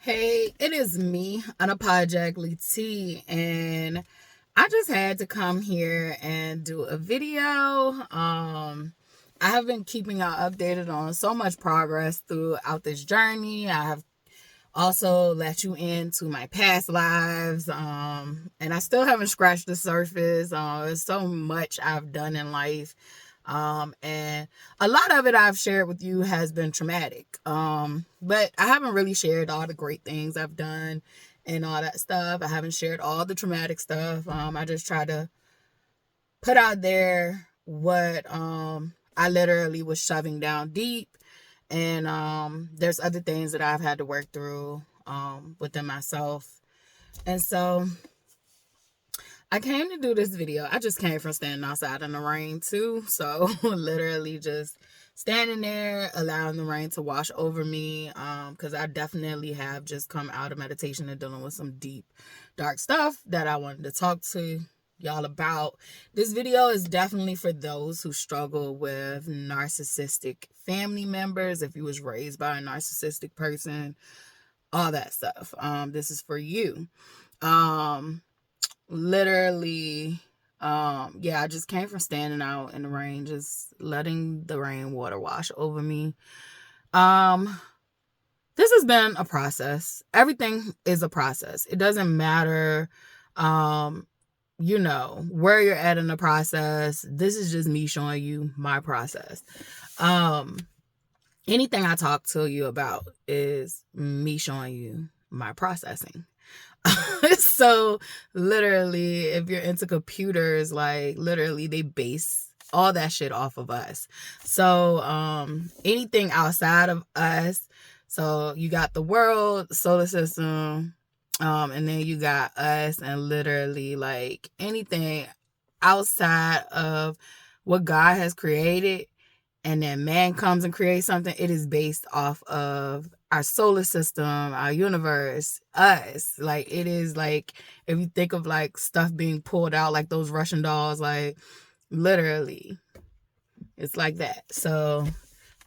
Hey, it is me, unapologetically T, and I just had to come here and do a video. I have been keeping y'all updated on so much progress throughout this journey. I have also let you into my past lives, and I still haven't scratched the surface. There's so much I've done in life. And a lot of it I've shared with you has been traumatic. But I haven't really shared all the great things I've done and all that stuff. I haven't shared all the traumatic stuff. I just try to put out there what I literally was shoving down deep. And there's other things that I've had to work through within myself. And so I came to do this video. I just came from standing outside in the rain too. So literally just standing there, allowing the rain to wash over me. Because I definitely have just come out of meditation and dealing with some deep, dark stuff that I wanted to talk to y'all about. This video is definitely for those who struggle with narcissistic family members. If you was raised by a narcissistic person, all that stuff. This is for you. Literally, yeah, I just came from standing out in the rain, just letting the rainwater wash over me. This has been a process. Everything is a process. It doesn't matter, where you're at in the process. This is just me showing you my process. Anything I talk to you about is me showing you my processing. So literally, if you're into computers, like literally they base all that shit off of us. So anything outside of us, so you got the world, solar system, and then you got us, and literally like anything outside of what God has created, and then man comes and creates something, it is based off of our solar system, our universe, us. Like, it is like, if you think of like stuff being pulled out, like those Russian dolls, like literally, it's like that. So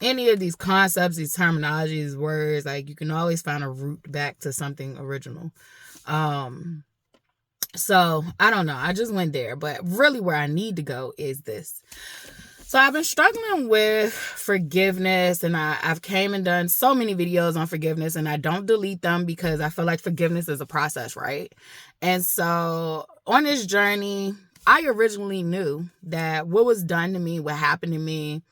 any of these concepts, these terminologies, words, like you can always find a root back to something original. So I don't know. I just went there, but really where I need to go is this. So I've been struggling with forgiveness, and I've came and done so many videos on forgiveness, and I don't delete them because I feel like forgiveness is a process, right? And so on this journey, I originally knew that what was done to me, what happened to me,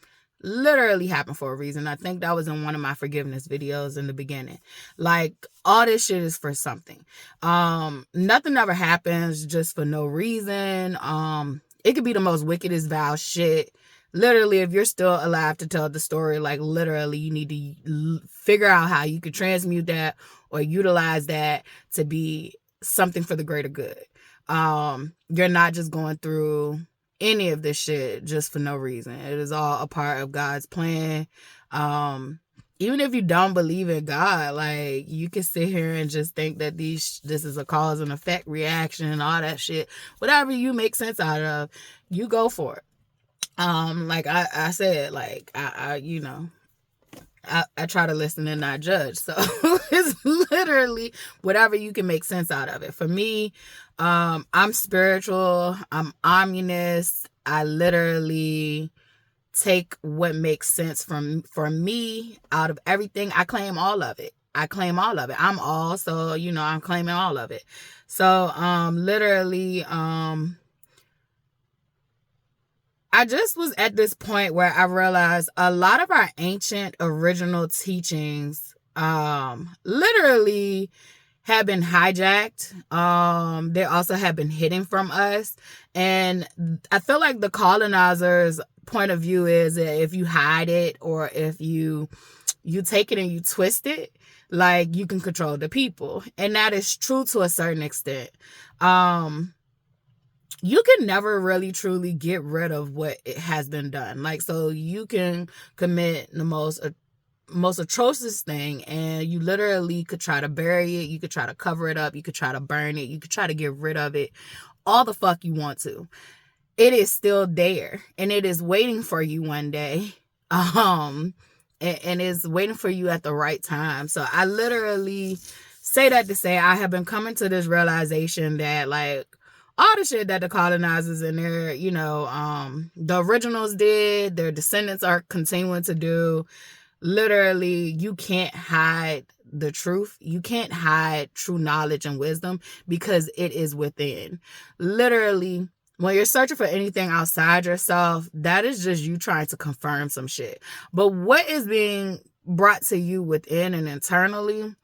literally happened for a reason. I think that was in one of my forgiveness videos in the beginning. Like, all this shit is for something. Nothing ever happens just for no reason. It could be the most wickedest, vile shit. Literally, if you're still alive to tell the story, like literally, you need to figure out how you could transmute that or utilize that to be something for the greater good. You're not just going through any of this shit just for no reason. It is all a part of God's plan. Even if you don't believe in God, like you can sit here and just think that this is a cause and effect reaction and all that shit. Whatever you make sense out of, you go for it. Like I said, like I try to listen and not judge. So it's literally whatever you can make sense out of it. For me, I'm spiritual. I'm omninist. I literally take what makes sense for me out of everything. I claim all of it. I'm all, so I'm claiming all of it. So literally, I just was at this point where I realized a lot of our ancient original teachings literally have been hijacked. They also have been hidden from us. And I feel like the colonizers' point of view is that if you hide it, or if you take it and you twist it, like you can control the people. And that is true to a certain extent. You can never really truly get rid of what it has been done. Like, so you can commit the most atrocious thing, and you literally could try to bury it, you could try to cover it up, you could try to burn it, you could try to get rid of it, all the fuck you want to. It is still there, and it is waiting for you one day. And it's waiting for you at the right time. So I literally say that to say I have been coming to this realization that, like, all the shit that the colonizers and their, the originals did, their descendants are continuing to do. Literally, you can't hide the truth. You can't hide true knowledge and wisdom because it is within. Literally, when you're searching for anything outside yourself, that is just you trying to confirm some shit. But what is being brought to you within and internally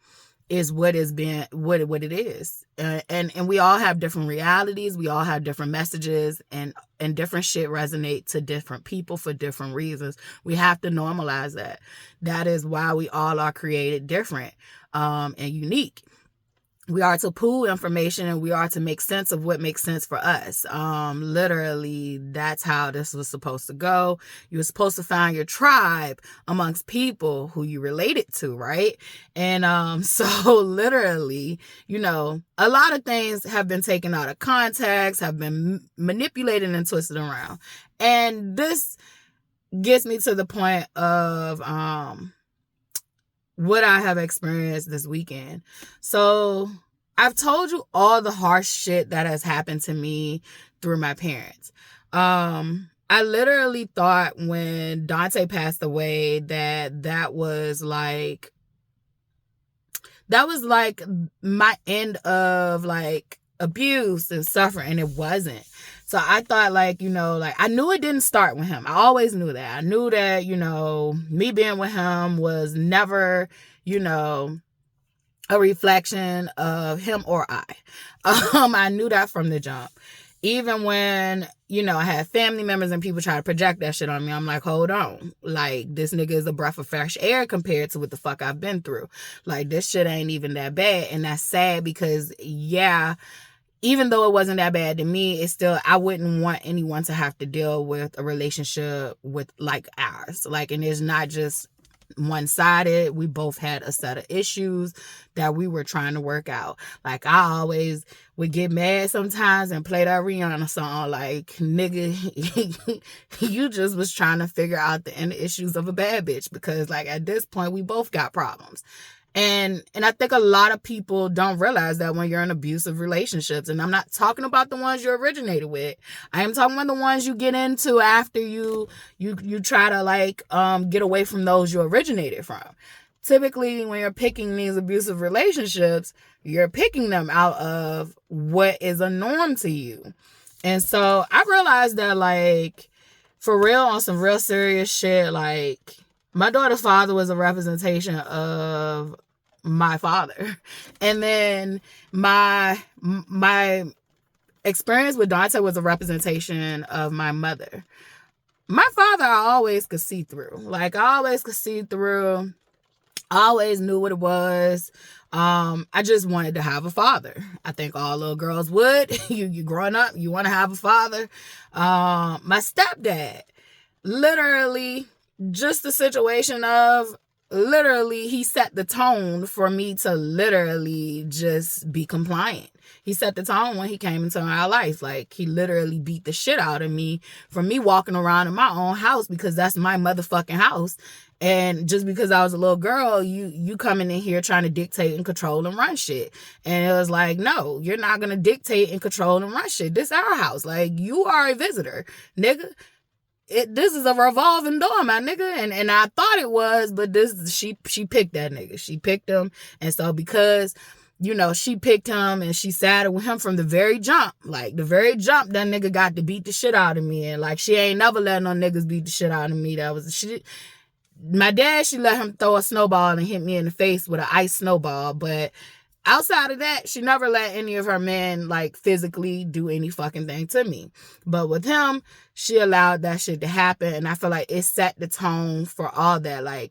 is what is being what it is. And we all have different realities, we all have different messages, and different shit resonate to different people for different reasons. We have to normalize that. That is why we all are created different and unique. We are to pool information and we are to make sense of what makes sense for us. Literally, that's how this was supposed to go. You were supposed to find your tribe amongst people who you related to, right? And so literally, a lot of things have been taken out of context, have been manipulated and twisted around. And this gets me to the point of what I have experienced this weekend. So I've told you all the harsh shit that has happened to me through my parents. I literally thought when Dante passed away that was like my end of like abuse and suffering, and it wasn't. So I thought I knew it didn't start with him. I always knew that. I knew that, me being with him was never, a reflection of him or I. I knew that from the jump. Even when, I had family members and people try to project that shit on me, I'm like, hold on. Like, this nigga is a breath of fresh air compared to what the fuck I've been through. Like, this shit ain't even that bad. And that's sad because, even though it wasn't that bad to me, it's still, I wouldn't want anyone to have to deal with a relationship with like ours. Like, and it's not just one-sided. We both had a set of issues that we were trying to work out. Like, I always would get mad sometimes and play that Rihanna song like, nigga, you just was trying to figure out the inner issues of a bad bitch, because like at this point we both got problems. And I think a lot of people don't realize that when you're in abusive relationships. And I'm not talking about the ones you originated with. I am talking about the ones you get into after you try to get away from those you originated from. Typically, when you're picking these abusive relationships, you're picking them out of what is a norm to you. And so I realized that, for real, on some real serious shit, my daughter's father was a representation of my father. And then my experience with Dante was a representation of my mother. My father, I always could see through. I always could see through. I always knew what it was. I just wanted to have a father. I think all little girls would. You growing up, you want to have a father. My stepdad, literally, just the situation of literally he set the tone for me to literally just be compliant. He set the tone when he came into my life. He literally beat the shit out of me for me walking around in my own house, because that's my motherfucking house. And just because I was a little girl, you coming in here trying to dictate and control and run shit. And it was like, no, you're not going to dictate and control and run shit. This is our house. You are a visitor, nigga. This is a revolving door, my nigga. And I thought it was, but she picked that nigga. She picked him. And so because, she picked him and she sided with him from the very jump. The very jump, that nigga got to beat the shit out of me. And she ain't never let no niggas beat the shit out of me. That was the shit. My dad, she let him throw a snowball and hit me in the face with an ice snowball. But outside of that, she never let any of her men physically do any fucking thing to me. But with him, she allowed that shit to happen. And I feel like it set the tone for all that.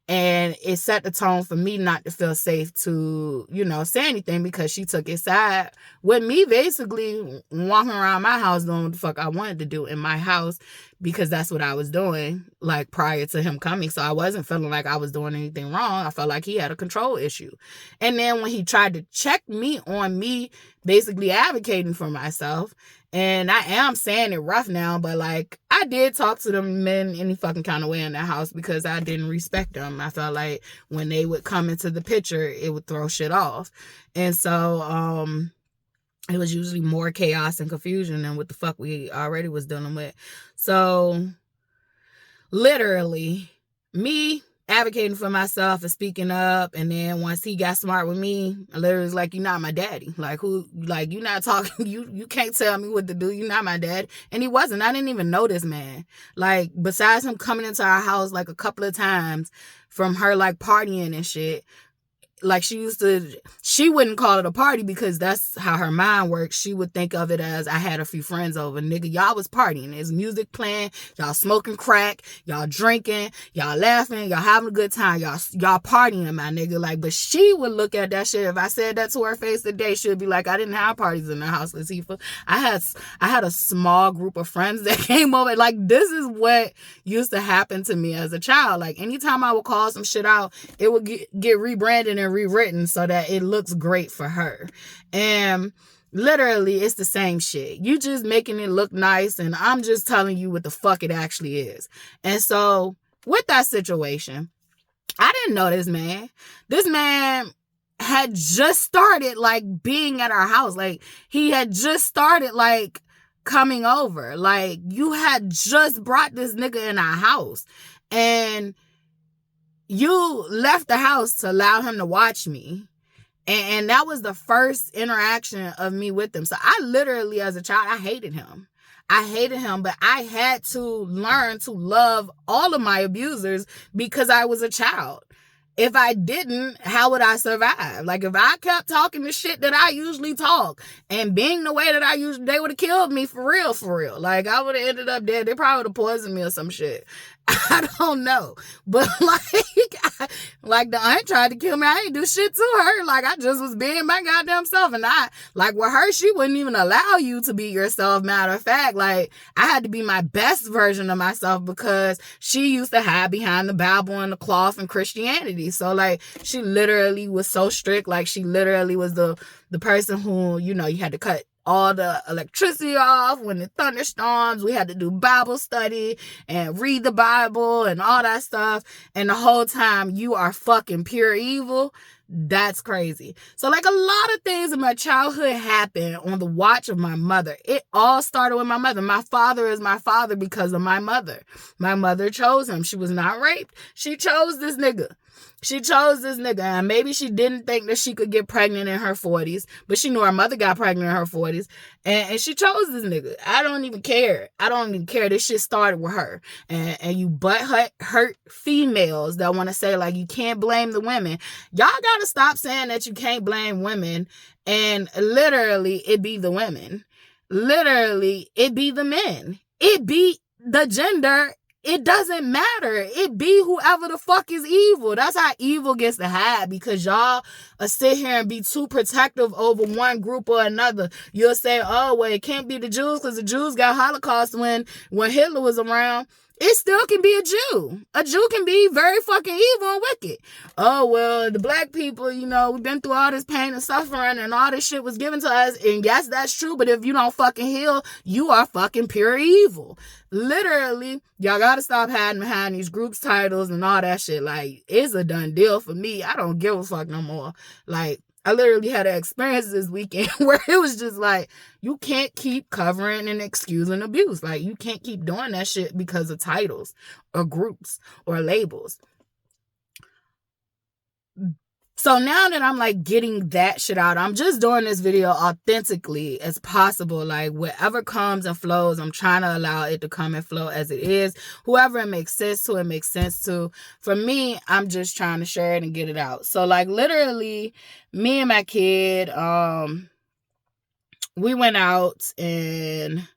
And it set the tone for me not to feel safe to, say anything, because she took his side with me basically walking around my house doing what the fuck I wanted to do in my house, because that's what I was doing prior to him coming. So I wasn't feeling like I was doing anything wrong. I felt like he had a control issue. And then when he tried to check me on me basically advocating for myself And I am saying it rough now, but like, I did talk to them men any fucking kind of way in that house because I didn't respect them. I felt like when they would come into the picture, it would throw shit off. And so, it was usually more chaos and confusion than what the fuck we already was dealing with. So, literally, me advocating for myself and speaking up, and then once he got smart with me, I literally was like, you're not my daddy. Like, who, like, you're not talking, you can't tell me what to do. You're not my dad. And he wasn't. I didn't even know this man. Like, besides him coming into our house like a couple of times from her like partying and shit, like she wouldn't call it a party because that's how her mind works. She would think of it as, I had a few friends over. Nigga, y'all was partying. There's music playing. Y'all smoking crack. Y'all drinking. Y'all laughing. Y'all having a good time. Y'all partying, my nigga. Like, but she would look at that shit. If I said that to her face today, she'd be like, I didn't have parties in the house, Latifah. I had a small group of friends that came over. Like, this is what used to happen to me as a child. Like, anytime I would call some shit out, it would get rebranded and rewritten so that it looks great for her. And literally, it's the same shit. You just making it look nice, and I'm just telling you what the fuck it actually is. And so, with that situation, I didn't know this man. This man had just started, like, being at our house. Like, he had just started, like, coming over. Like, you had just brought this nigga in our house. And you left the house to allow him to watch me. And that was the first interaction of me with him. So I literally, as a child, I hated him. But I had to learn to love all of my abusers because I was a child. If I didn't, how would I survive? Like, if I kept talking the shit that I usually talk and being the way that I usually, they would have killed me for real. Like, I would have ended up dead. They probably would have poisoned me or some shit. I don't know. But like the aunt tried to kill me. I ain't do shit to her. Like, I just was being my goddamn self. And like with her, she wouldn't even allow you to be yourself. Matter of fact, like, I had to be my best version of myself because she used to hide behind the Bible and the cloth and Christianity. So like, she literally was so strict. Like, she literally was the person who, you know, you had to cut all the electricity off when the thunderstorms. We had to do Bible study and read the Bible and all that stuff. And the whole time you are fucking pure evil. That's crazy. So like, a lot of things in my childhood happened on the watch of my mother. It all started with my mother. My father is my father because of my mother. My mother chose him. She was not raped. She chose this nigga. And maybe she didn't think that she could get pregnant in her 40s, but she knew her mother got pregnant in her 40s, and she chose this nigga. I don't even care. This shit started with her. And you hurt females that want to say, like, you can't blame the women. Y'all gotta stop saying that you can't blame women, and literally, it be the women. Literally, it be the men. It be the gender. It doesn't matter. It be whoever the fuck is evil. That's how evil gets to hide, because y'all sit here and be too protective over one group or another. You'll say, oh, well, it can't be the Jews because the Jews got Holocaust when Hitler was around. It still can be a Jew. A Jew can be very fucking evil and wicked. Oh, well, the black people, you know, we've been through all this pain and suffering and all this shit was given to us. And yes, that's true. But if you don't fucking heal, you are fucking pure evil. Literally, y'all gotta stop hiding behind these groups titles and all that shit. Like, it's a done deal for me. I don't give a fuck no more. Like, I literally had an experience this weekend where it was just like, you can't keep covering and excusing abuse. Like, you can't keep doing that shit because of titles or groups or labels. So now that I'm like getting that shit out, I'm just doing this video authentically as possible. Like, whatever comes and flows, I'm trying to allow it to come and flow as it is. Whoever it makes sense to, it makes sense to. For me, I'm just trying to share it and get it out. So like, literally, me and my kid, we went out and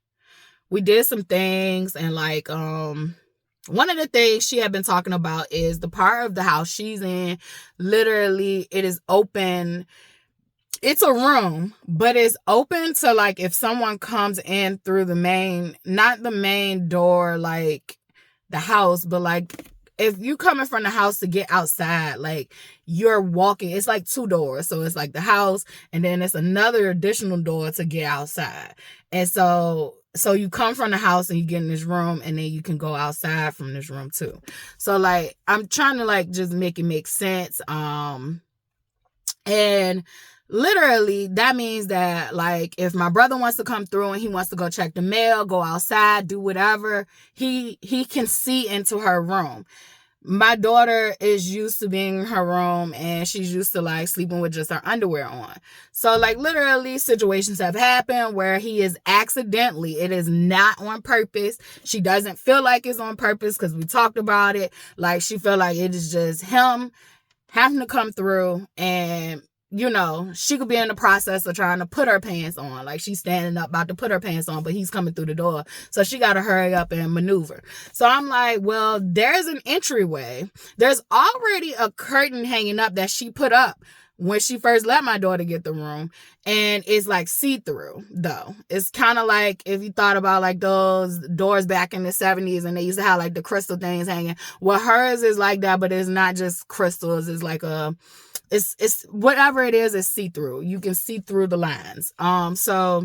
we did some things, and like, one of the things she had been talking about is the part of the house she's in. Literally, it is open. It's a room, but it's open to, like, if someone comes in through the main, not the main door, like the house, but like if you coming from the house to get outside, like you're walking, it's like 2 doors. So it's like the house and then it's another additional door to get outside. And so you come from the house and you get in this room and then you can go outside from this room too. So like, I'm trying to like just make it make sense. And literally that means that like if my brother wants to come through and he wants to go check the mail, go outside, do whatever, he can see into her room. My daughter is used to being in her room and she's used to like sleeping with just her underwear on. So like literally situations have happened where he is accidentally, it is not on purpose. She doesn't feel like it's on purpose because we talked about it. Like she felt like it is just him having to come through and you know, she could be in the process of trying to put her pants on. Like she's standing up about to put her pants on, but he's coming through the door. So she got to hurry up and maneuver. So I'm like, well, there's an entryway. There's already a curtain hanging up that she put up when she first let my daughter get the room. And it's like see-through though. It's kind of like if you thought about like those doors back in the 70s and they used to have like the crystal things hanging. Well, hers is like that, but it's not just crystals. It's like it's whatever it is, it's see-through. You can see through the lines. So,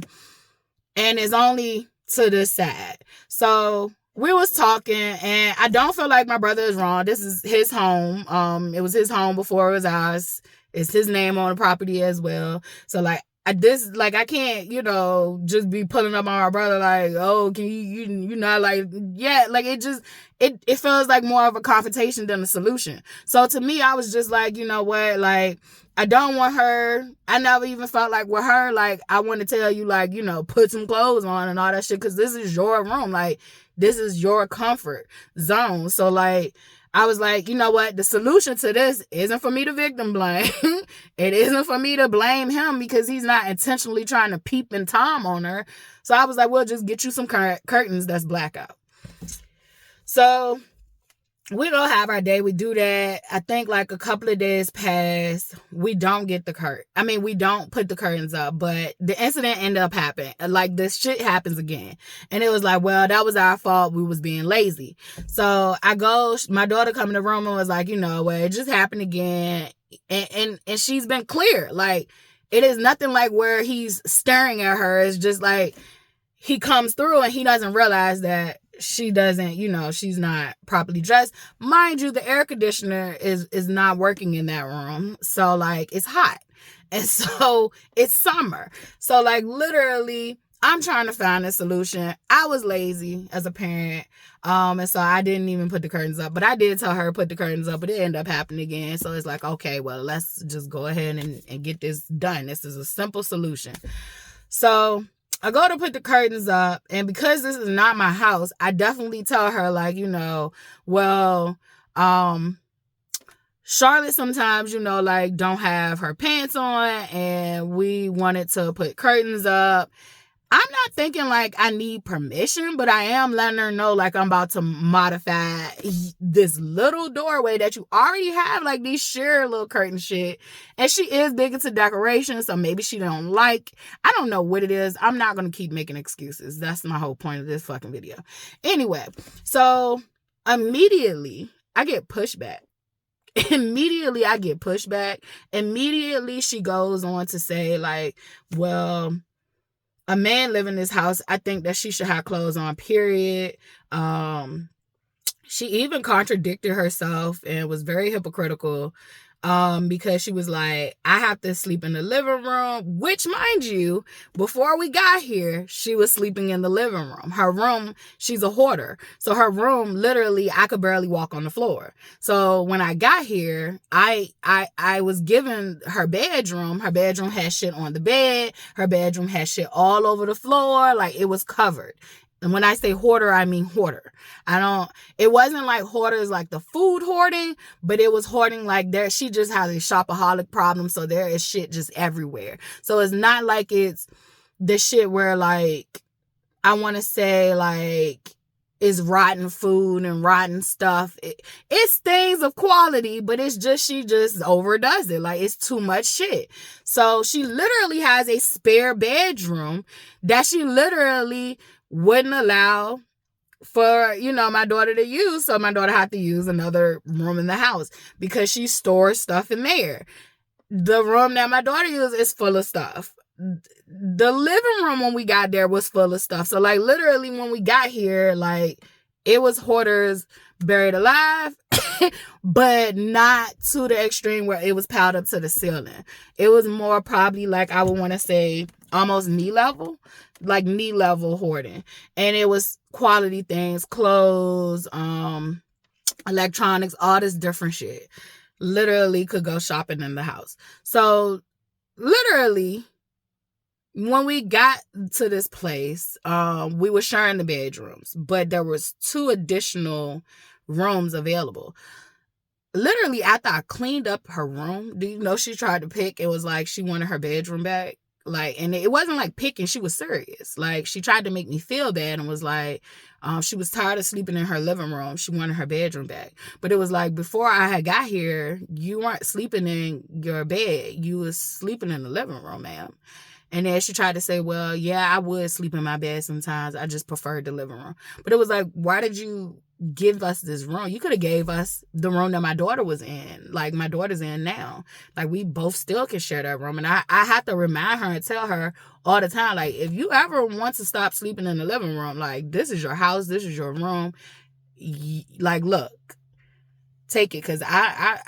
and it's only to this side. So we was talking and I don't feel like my brother is wrong. This is his home. It was his home before it was ours. It's his name on the property as well. So like, I can't, you know, just be pulling up on my brother like, oh, can you not like, yeah, like it just, it feels like more of a confrontation than a solution. So to me, I was just like, you know what, like, I don't want her, I never even felt like with her, like, I want to tell you, like, you know, put some clothes on and all that shit, because this is your room, like, this is your comfort zone. So like, I was like, you know what? The solution to this isn't for me to victim blame. It isn't for me to blame him because he's not intentionally trying to peep and Tom on her. So I was like, well, just get you some curtains that's blackout. So we go have our day. We do that. I think like a couple of days pass. We don't get the curtain. I mean, we don't put the curtains up, but the incident ended up happening. Like this shit happens again. And it was like, well, that was our fault. We was being lazy. So I go, my daughter come in the room and was like, you know, well, it just happened again. And she's been clear. Like it is nothing like where he's staring at her. It's just like he comes through and he doesn't realize that she doesn't, you know, she's not properly dressed. Mind you, the air conditioner is not working in that room. So like it's hot. And so it's summer. So like literally I'm trying to find a solution. I was lazy as a parent. And so I didn't even put the curtains up, but I did tell her to put the curtains up, but it ended up happening again. So it's like, okay, well, let's just go ahead and get this done. This is a simple solution. So I go to put the curtains up, and because this is not my house, I definitely tell her, like, you know, well, Charlotte sometimes, you know, like, don't have her pants on, and we wanted to put curtains up. I'm not thinking, like, I need permission, but I am letting her know, like, I'm about to modify this little doorway that you already have, like, these sheer little curtain shit. And she is big into decoration, so maybe she don't like, I don't know what it is. I'm not going to keep making excuses. That's my whole point of this fucking video. Anyway, so immediately, I get pushback. Immediately, I get pushback. Immediately, she goes on to say, like, well, a man live in this house, I think that she should have clothes on, period. She even contradicted herself and was very hypocritical because she was like, I have to sleep in the living room, which, mind you, before we got here, she was sleeping in the living room. Her room, she's a hoarder. So her room, literally, I could barely walk on the floor. So when I got here, I was given her bedroom. Her bedroom had shit on the bed. Her bedroom had shit all over the floor. Like, it was covered. And when I say hoarder, I mean hoarder. It wasn't like hoarders like the food hoarding, but it was hoarding like she just has a shopaholic problem. So there is shit just everywhere. So it's not like it's the shit where like, I want to say like, it's rotten food and rotten stuff. It's things of quality, but it's just, she just overdoes it. Like, it's too much shit. So she literally has a spare bedroom that she literally wouldn't allow for, my daughter to use. So my daughter had to use another room in the house because she stores stuff in there. The room that my daughter uses is full of stuff. The living room when we got there was full of stuff. So like literally when we got here, like it was hoarders buried alive, but not to the extreme where it was piled up to the ceiling. It was more probably like, I would want to say almost knee level, like knee level hoarding. And it was quality things, clothes, electronics, all this different shit. Literally could go shopping in the house. So literally when we got to this place, we were sharing the bedrooms, but there was 2 additional rooms available. Literally after I cleaned up her room, do you know she tried to pick? It was like she wanted her bedroom back. Like, and it wasn't like picking, she was serious. Like, she tried to make me feel bad and was like, she was tired of sleeping in her living room. She wanted her bedroom back. But it was like, before I had got here, you weren't sleeping in your bed. You was sleeping in the living room, ma'am. And then she tried to say, well, yeah, I would sleep in my bed sometimes. I just preferred the living room. But it was like, why did you give us this room? You could have gave us the room that my daughter was in. Like, my daughter's in now. Like, we both still can share that room. And I have to remind her and tell her all the time, like, if you ever want to stop sleeping in the living room, like, this is your house. This is your room. Like, look. Take it, because I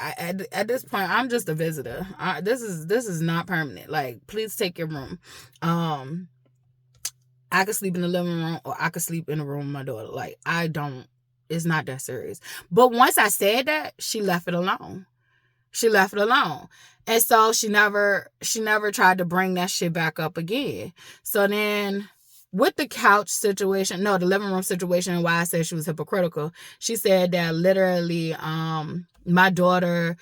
at this point I'm just a visitor. This is not permanent. Like, please take your room. I could sleep in the living room or I could sleep in the room with my daughter. Like, it's not that serious. But once I said that, she left it alone. And so she never tried to bring that shit back up again. So then with the couch situation, the living room situation, and why I said she was hypocritical, she said that literally my daughter,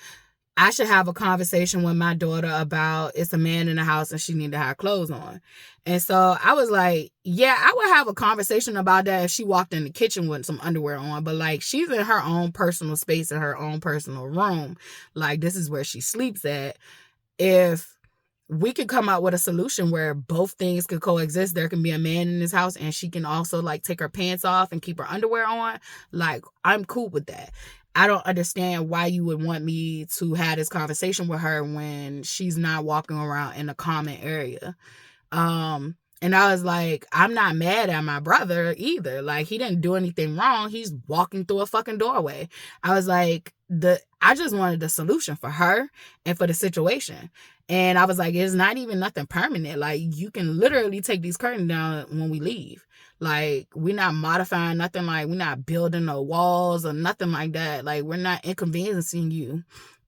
I should have a conversation with my daughter about it's a man in the house and she need to have clothes on. And so I was like, yeah, I would have a conversation about that if she walked in the kitchen with some underwear on. But like, she's in her own personal space, in her own personal room. Like, this is where she sleeps at. If we could come out with a solution where both things could coexist, there can be a man in this house and she can also like take her pants off and keep her underwear on. Like, I'm cool with that. I don't understand why you would want me to have this conversation with her when she's not walking around in a common area. And I was like, I'm not mad at my brother either. Like, he didn't do anything wrong. He's walking through a fucking doorway. I was like, I just wanted a solution for her and for the situation. And I was like, it's not even nothing permanent. Like, you can literally take these curtains down when we leave. Like, we're not modifying nothing. Like, we're not building no walls or nothing like that. Like, we're not inconveniencing you.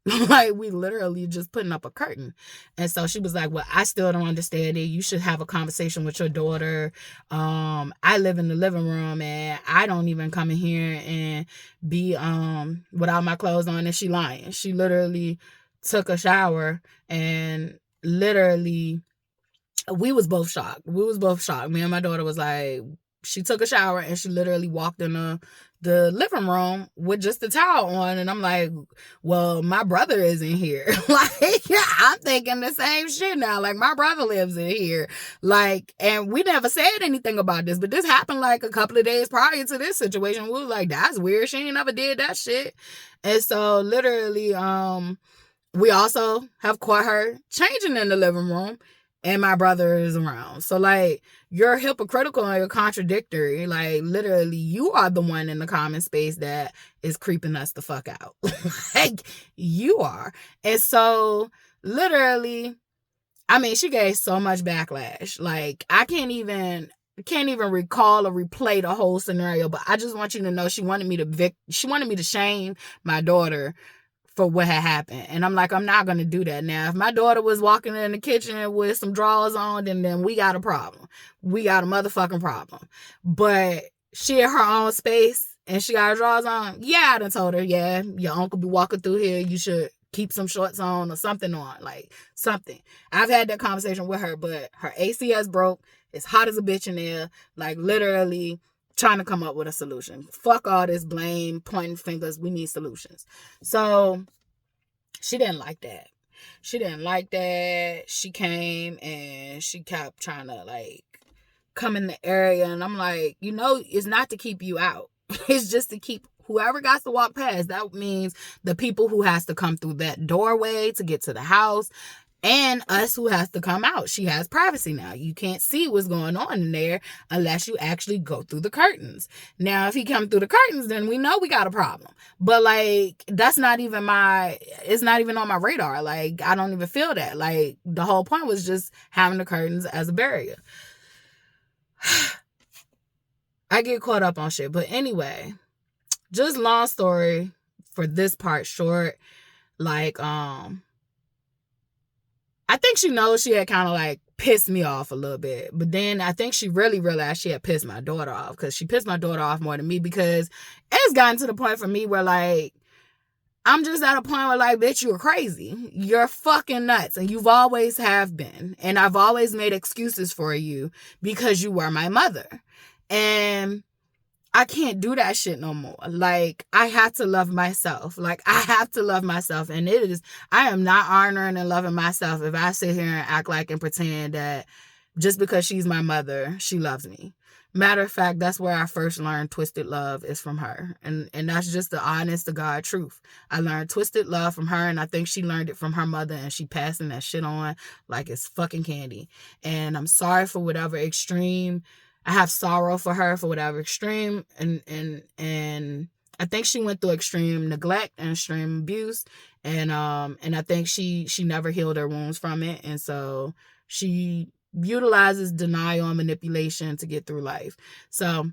Like, we literally just putting up a curtain. And so she was like, well, I still don't understand it. You should have a conversation with your daughter. I live in the living room and I don't even come in here and be without my clothes on. And she lying. She literally took a shower and literally we was both shocked. Me and my daughter was like, she took a shower and she literally walked in the living room with just the towel on. And I'm like, well, my brother is in here. Like, yeah, I'm thinking the same shit now. Like, my brother lives in here. Like, and we never said anything about this, but this happened like a couple of days prior to this situation. We was like, that's weird. She ain't never did that shit. And so literally, we also have caught her changing in the living room. And my brother is around. So, like, you're hypocritical and you're contradictory. Like, literally, you are the one in the common space that is creeping us the fuck out. Like, you are. And so, literally, I mean, she gave so much backlash. Like, I can't even recall or replay the whole scenario, but I just want you to know she wanted me to shame my daughter for what had happened. And I'm like, I'm not going to do that. Now, if my daughter was walking in the kitchen with some drawers on, then we got a problem. We got a motherfucking problem. But she in her own space and she got her drawers on. Yeah, I done told her, yeah, your uncle be walking through here. You should keep some shorts on or something on. Like, something. I've had that conversation with her, but her ACS broke. It's hot as a bitch in there. Like, literally trying to come up with a solution. Fuck all this blame, pointing fingers. We need solutions. So she didn't like that. She came and she kept trying to, like, come in the area, and I'm like, it's not to keep you out. It's just to keep whoever got to walk past. That means the people who has to come through that doorway to get to the house, and us who has to come out. She has privacy now. You can't see what's going on in there unless you actually go through the curtains. Now, if he come through the curtains, then we know we got a problem. But like, that's not even it's not even on my radar. Like, I don't even feel that. Like, the whole point was just having the curtains as a barrier. I get caught up on shit. But anyway, just long story for this part short, like, I think she knows she had kind of like pissed me off a little bit. But then I think she really realized she had pissed my daughter off, because she pissed my daughter off more than me, because it's gotten to the point for me where like, I'm just at a point where like, bitch, you're crazy. You're fucking nuts. And you've always have been. And I've always made excuses for you because you were my mother. And I can't do that shit no more. Like, I have to love myself. Like, I have to love myself. And I am not honoring and loving myself if I sit here and act like and pretend that just because she's my mother, she loves me. Matter of fact, that's where I first learned twisted love is from her. And that's just the honest to God truth. I learned twisted love from her, and I think she learned it from her mother, and she passing that shit on like it's fucking candy. And I'm sorry for whatever extreme. I have sorrow for her for whatever extreme, and I think she went through extreme neglect and extreme abuse, and I think she never healed her wounds from it, and so she utilizes denial and manipulation to get through life. So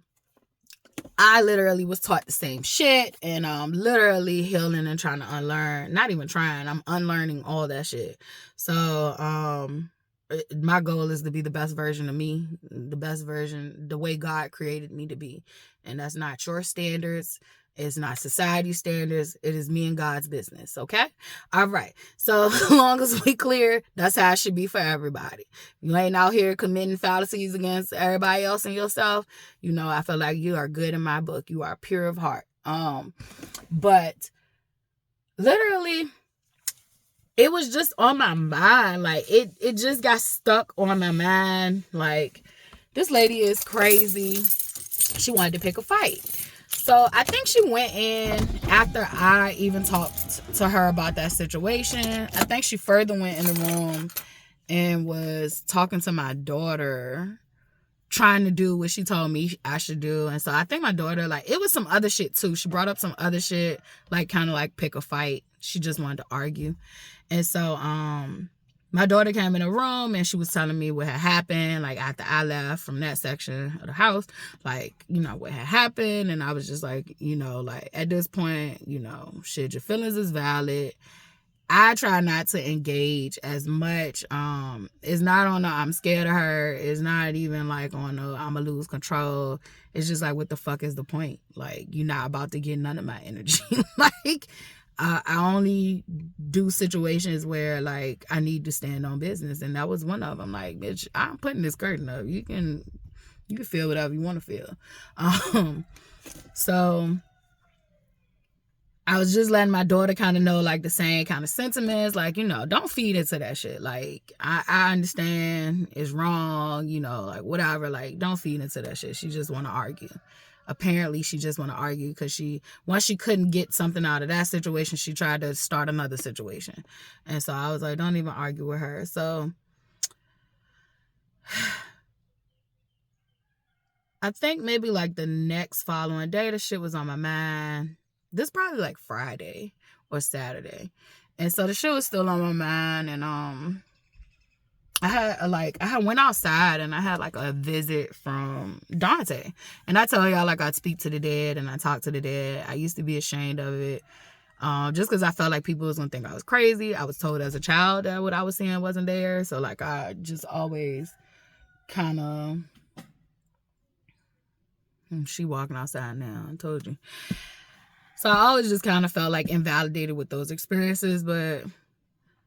I literally was taught the same shit, and I'm literally healing and trying to unlearn. Not even trying, I'm unlearning all that shit. So my goal is to be the best version of me, the best version, the way God created me to be. And that's not your standards. It's not society standards. It is me and God's business. Okay? All right. So as long as we clear, that's how it should be for everybody. You ain't out here committing fallacies against everybody else and yourself. I feel like you are good in my book. You are pure of heart. But literally, it was just on my mind. Like, it just got stuck on my mind. Like, this lady is crazy. She wanted to pick a fight. So I think she went in after I even talked to her about that situation. I think she further went in the room and was talking to my daughter, trying to do what she told me I should do. And so I think my daughter, like, it was some other shit too. She brought up some other shit, like kind of like pick a fight. She just wanted to argue. And so my daughter came in the room and she was telling me what had happened, like after I left from that section of the house, like, what had happened. And I was just like, like at this point, shit, your feelings is valid. I try not to engage as much. It's not on the I'm scared of her. It's not even like on the I'm gonna lose control. It's just like, what the fuck is the point? Like, you're not about to get none of my energy. Like, I only do situations where like I need to stand on business, and that was one of them. Like, bitch, I'm putting this curtain up. You can feel whatever you want to feel. So I was just letting my daughter kind of know, like, the same kind of sentiments. Like, don't feed into that shit. Like, I understand it's wrong, like, whatever. Like, don't feed into that shit. She just want to argue. Apparently, she just want to argue because once she couldn't get something out of that situation, she tried to start another situation. And so I was like, don't even argue with her. So I think maybe like the next following day, the shit was on my mind. This probably like Friday or Saturday. And so the shit was still on my mind. And I had went outside and I had like a visit from Dante. And I told y'all, like, I'd speak to the dead and I talk to the dead. I used to be ashamed of it. Just because I felt like people was gonna think I was crazy. I was told as a child that what I was seeing wasn't there. So like I just always kind of, she walking outside now, I told you. So I always just kind of felt like invalidated with those experiences. But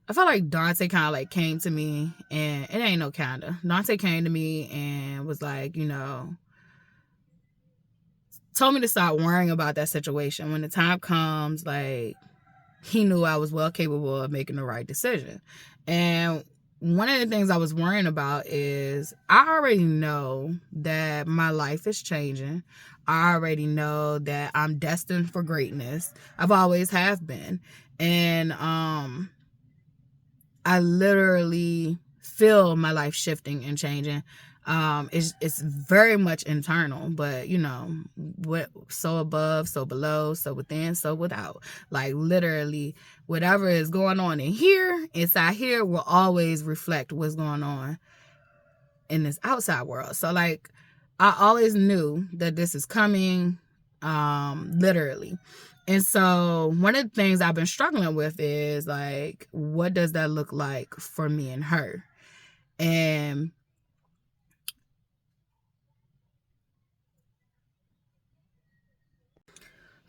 I felt like Dante kind of like came to me, and it ain't no kinda. Dante came to me and was like, told me to stop worrying about that situation. When the time comes, like, he knew I was well capable of making the right decision. And one of the things I was worrying about is I already know that my life is changing. I already know that I'm destined for greatness. I've always have been. And I literally feel my life shifting and changing. It's very much internal, but you know, what so above, so below, so within, so without. Like literally, whatever is going on in here, inside here, will always reflect what's going on in this outside world. So like, I always knew that this is coming, literally. And so one of the things I've been struggling with is like, what does that look like for me and her? And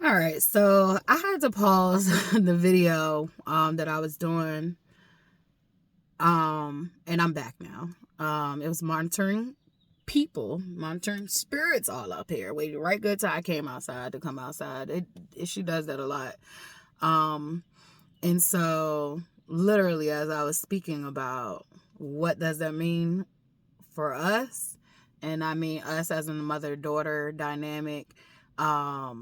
all right, so I had to pause the video that I was doing, and I'm back now. It was monitoring spirits all up here. Waited right good till I came outside to come outside. She does that a lot. And so literally as I was speaking about what does that mean for us, and I mean us as in the mother-daughter dynamic, I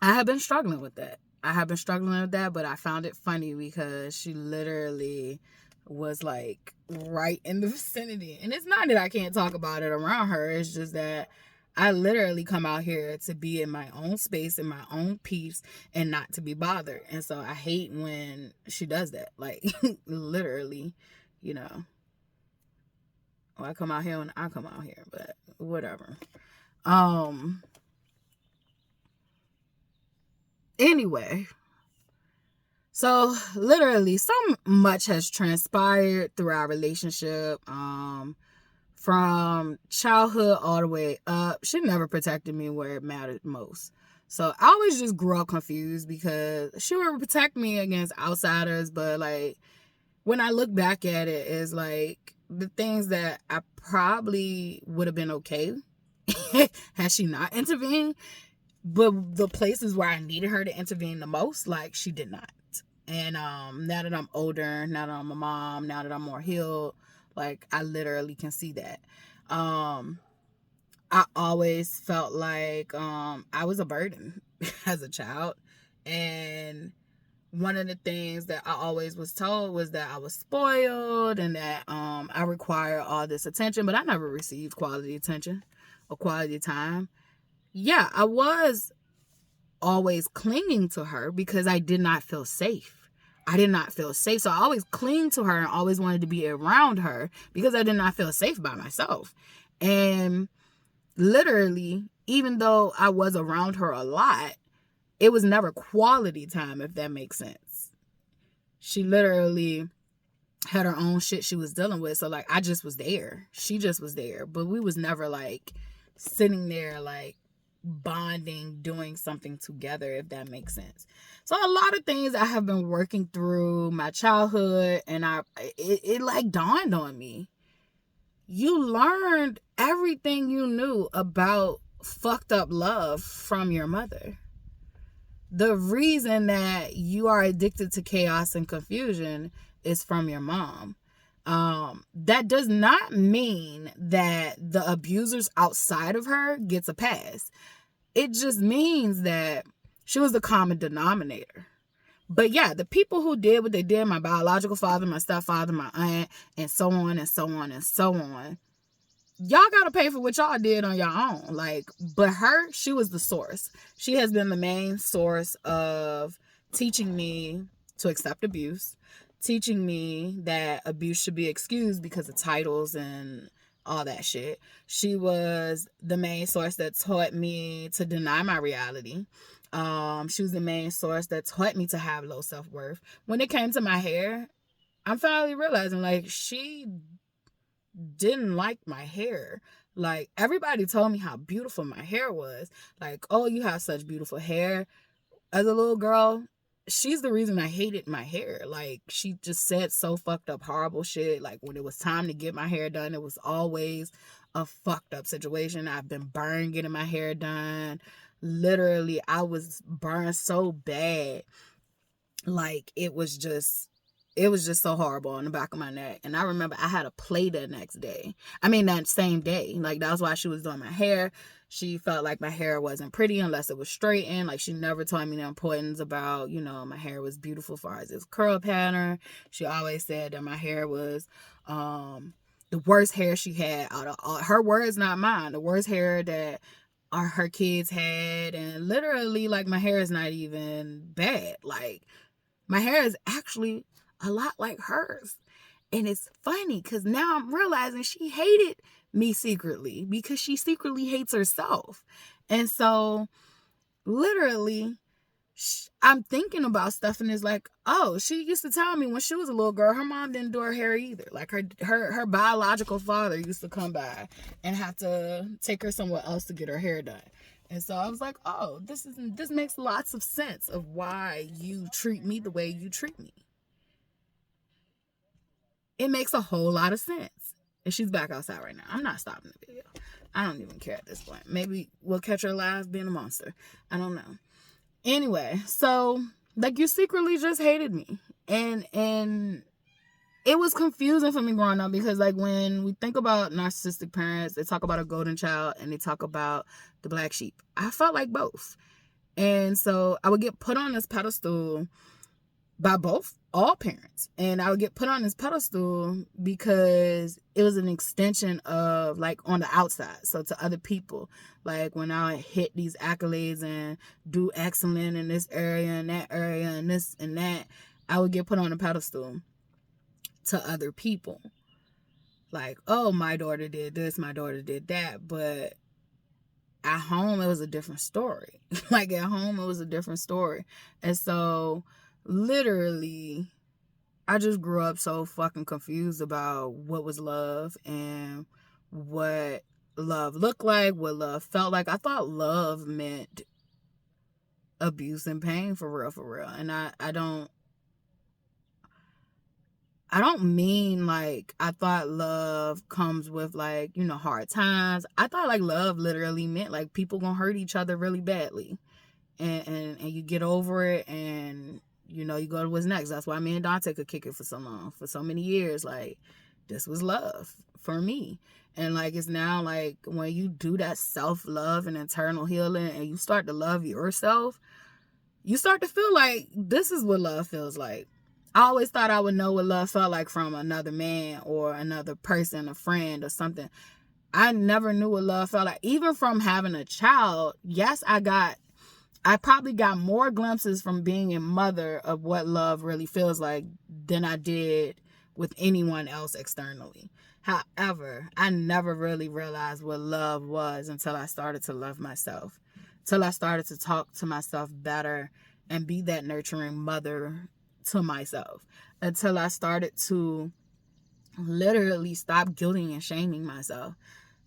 have been struggling with that. But I found it funny because she literally was like right in the vicinity. And it's not that I can't talk about it around her. It's just that I literally come out here to be in my own space, in my own peace, and not to be bothered. And so I hate when she does that. Like literally, you know. Well, I come out here when I come out here, but whatever. Anyway, so literally so much has transpired through our relationship, from childhood all the way up. She never protected me where it mattered most. So I always just grew up confused because she would protect me against outsiders, but like when I look back at it, it's like the things that I probably would have been okay had she not intervened. But the places where I needed her to intervene the most, like she did not. And now that I'm older, now that I'm a mom, now that I'm more healed, like I literally can see that. I always felt like I was a burden as a child. And one of the things that I always was told was that I was spoiled and that I require all this attention, but I never received quality attention or quality time. Yeah, I was always clinging to her because I did not feel safe. So I always clinged to her and always wanted to be around her because I did not feel safe by myself. And literally, even though I was around her a lot, it was never quality time, if that makes sense. She literally had her own shit she was dealing with. So like I just was there. She just was there. But we was never like sitting there like bonding, doing something together, if that makes sense. So a lot of things I have been working through my childhood, and it like dawned on me. You learned everything you knew about fucked up love from your mother. The reason that you are addicted to chaos and confusion is from your mom. That does not mean that the abusers outside of her gets a pass. It just means that she was the common denominator. But yeah, the people who did what they did, my biological father, my stepfather, my aunt, and so on and so on and so on, y'all gotta pay for what y'all did on your own. Like, but her, she was the source. She has been the main source of teaching me to accept abuse, teaching me that abuse should be excused because of titles and all that shit. She was the main source that taught me to deny my reality. She was the main source that taught me to have low self-worth. When it came to my hair, I'm finally realizing like she didn't like my hair. Like everybody told me how beautiful my hair was. Like, oh, you have such beautiful hair. As a little girl, she's the reason I hated my hair. Like she just said so fucked up horrible shit. Like when it was time to get my hair done, it was always a fucked up situation. I've been burned getting my hair done. Literally, I was burned so bad. Like it was just it was just so horrible on the back of my neck. And I remember I had a play the next day. I mean, that same day. Like, that was why she was doing my hair. She felt like my hair wasn't pretty unless it was straightened. Like, she never told me the importance about, you know, my hair was beautiful as far as its curl pattern. She always said that my hair was the worst hair she had out of all. Her words, not mine. The worst hair that her kids had. And literally, like, my hair is not even bad. Like, my hair is actually a lot like hers. And it's funny because now I'm realizing she hated me secretly because she secretly hates herself. And so literally, I'm thinking about stuff and it's like, oh, she used to tell me when she was a little girl, her mom didn't do her hair either. Like her biological father used to come by and have to take her somewhere else to get her hair done. And so I was like, oh, this makes lots of sense of why you treat me the way you treat me. It makes a whole lot of sense. And she's back outside right now. I'm not stopping the video. I don't even care at this point. Maybe we'll catch her live being a monster. I don't know. Anyway, so like, you secretly just hated me. And it was confusing for me growing up because, like, when we think about narcissistic parents, they talk about a golden child and they talk about the black sheep. I felt like both. And so I would get put on this pedestal by all parents. And I would get put on this pedestal because it was an extension of, like, on the outside. So to other people, like, when I hit these accolades and do excellent in this area and that area and this and that, I would get put on a pedestal to other people. Like, oh, my daughter did this, my daughter did that. But at home, it was a different story. Like, at home, it was a different story. And so literally, I just grew up so fucking confused about what was love and what love looked like, what love felt like. I thought love meant abuse and pain, for real. And I don't mean like I thought love comes with, like, you know, hard times. I thought, like, love literally meant, like, people gonna hurt each other really badly. And you get over it and, you know, you go to what's next. That's why me and Dante could kick it for so long, for so many years. Like, this was love for me. And, like, it's now, like, when you do that self-love and internal healing and you start to love yourself, you start to feel like this is what love feels like. I always thought I would know what love felt like from another man or another person, a friend or something. I never knew what love felt like. Even from having a child, yes, I probably got more glimpses from being a mother of what love really feels like than I did with anyone else externally. However, I never really realized what love was until I started to love myself, till I started to talk to myself better and be that nurturing mother to myself, until I started to literally stop guilting and shaming myself.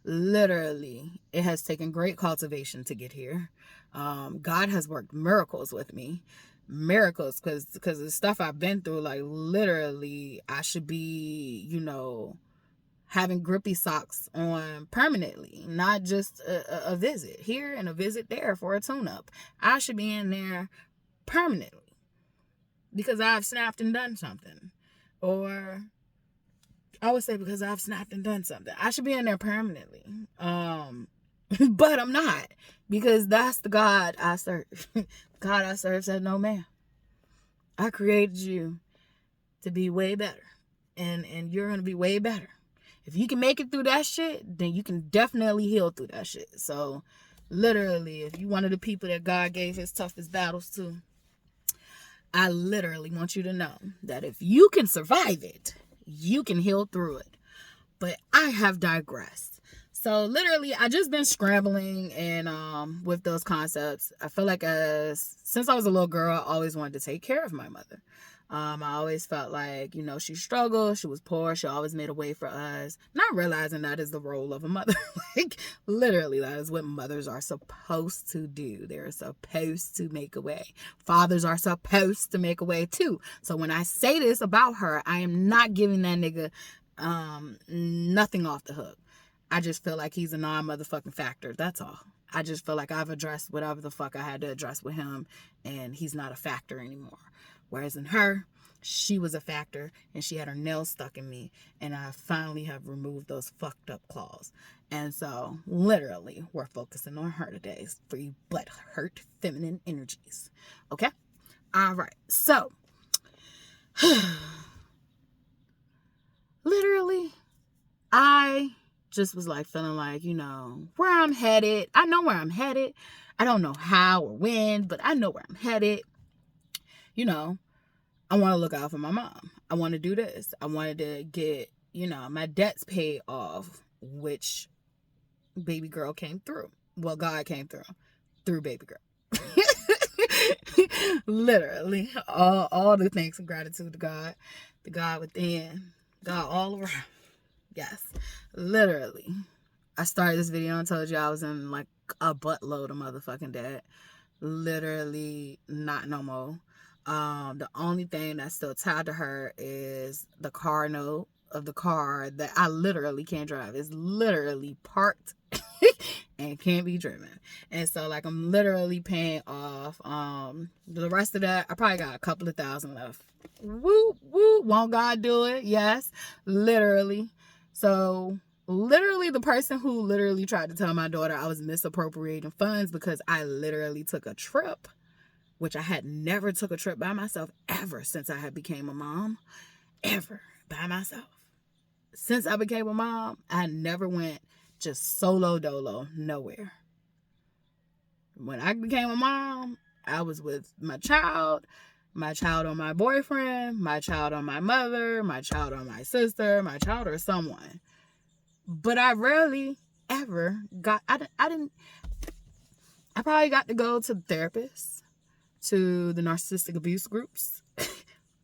Literally, it has taken great cultivation to get here. God has worked miracles with me. Miracles, because the stuff I've been through, like, literally, I should be, you know, having grippy socks on permanently, not just a visit here and a visit there for a tune-up. I should be in there permanently because I've snapped and done something. Or I would say because I've snapped and done something. I should be in there permanently. But I'm not, because that's the God I serve. God I serve said, no, ma'am. I created you to be way better. And you're going to be way better. If you can make it through that shit, then you can definitely heal through that shit. So literally, if you one of the people that God gave his toughest battles to, I literally want you to know that if you can survive it, you can heal through it. But I have digressed. So literally, I just been scrambling and with those concepts. I feel like since I was a little girl, I always wanted to take care of my mother. I always felt like, you know, she struggled, she was poor, she always made a way for us. Not realizing that is the role of a mother. Like, literally, that is what mothers are supposed to do. They're supposed to make a way. Fathers are supposed to make a way too. So when I say this about her, I am not giving that nigga nothing off the hook. I just feel like he's a non-motherfucking factor. That's all. I just feel like I've addressed whatever the fuck I had to address with him, and he's not a factor anymore. Whereas in her, she was a factor, and she had her nails stuck in me, and I finally have removed those fucked up claws. And so literally we're focusing on her today for you butt hurt feminine energies. Okay, all right, so literally I just was like feeling like, you know, where I'm headed. I know where I'm headed. I don't know how or when, but I know where I'm headed. You know, I want to look out for my mom. I want to do this. I wanted to get, you know, my debts paid off, which baby girl came through. Well, God came through baby girl. Literally, all the thanks and gratitude to God, the God within, God all around. Yes, literally. I started this video and told you I was in like a buttload of motherfucking debt. Literally not no more. The only thing that's still tied to her is the car note of the car that I literally can't drive. It's literally parked and can't be driven. And so like I'm literally paying off. The rest of that, I probably got a couple of thousand left. Woo, woo, won't God do it? Yes, literally. So literally the person who literally tried to tell my daughter I was misappropriating funds because I literally took a trip, which I had never took a trip by myself ever since I had became a mom, ever by myself. Since I became a mom, I never went just solo dolo nowhere. When I became a mom, I was with my child on my boyfriend, my child on my mother, my child on my sister, my child or someone. But I rarely ever got, I probably got to go to therapists, to the narcissistic abuse groups,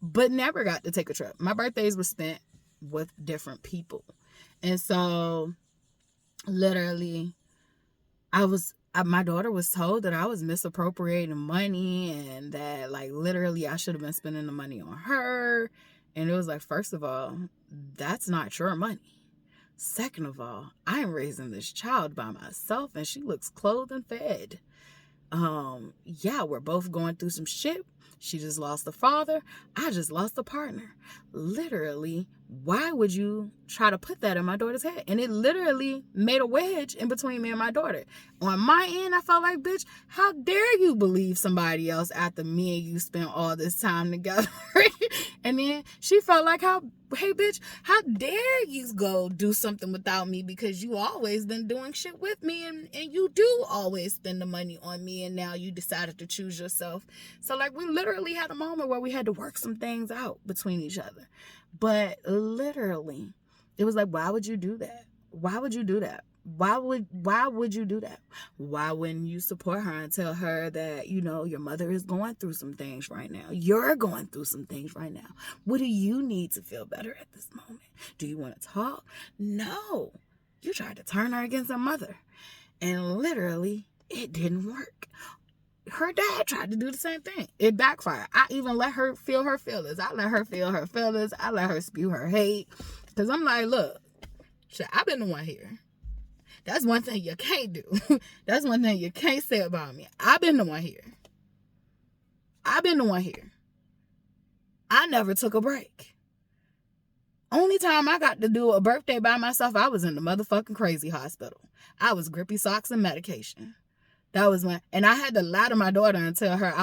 but never got to take a trip. My birthdays were spent with different people. And so literally my daughter was told that I was misappropriating money and that like literally I should have been spending the money on her. And it was like, first of all, that's not your money. Second of all, I'm raising this child by myself and she looks clothed and fed. Yeah, we're both going through some shit. She just lost a father. I just lost a partner. Literally, why would you try to put that in my daughter's head? And it literally made a wedge in between me and my daughter. On my end, I felt like, bitch, how dare you believe somebody else after me and you spent all this time together? And then she felt like, hey, bitch, how dare you go do something without me because you always been doing shit with me and you do always spend the money on me and now you decided to choose yourself. So like we literally had a moment where we had to work some things out between each other. But literally, it was like, why would you do that? Why would you do that? Why would you do that? Why wouldn't you support her and tell her that, you know, your mother is going through some things right now? You're going through some things right now. What do you need to feel better at this moment? Do you want to talk? No. You tried to turn her against her mother. And literally, it didn't work. Her dad tried to do the same thing. It backfired. I even let her feel her feelings. I let her feel her feelings. I let her spew her hate. Because I'm like, look, shit, I've been the one here. That's one thing you can't do. That's one thing you can't say about me. I've been the one here. I've been the one here. I never took a break. Only time I got to do a birthday by myself, I was in the motherfucking crazy hospital. I was grippy socks and medication. That was when, and I had to lie to my daughter and tell her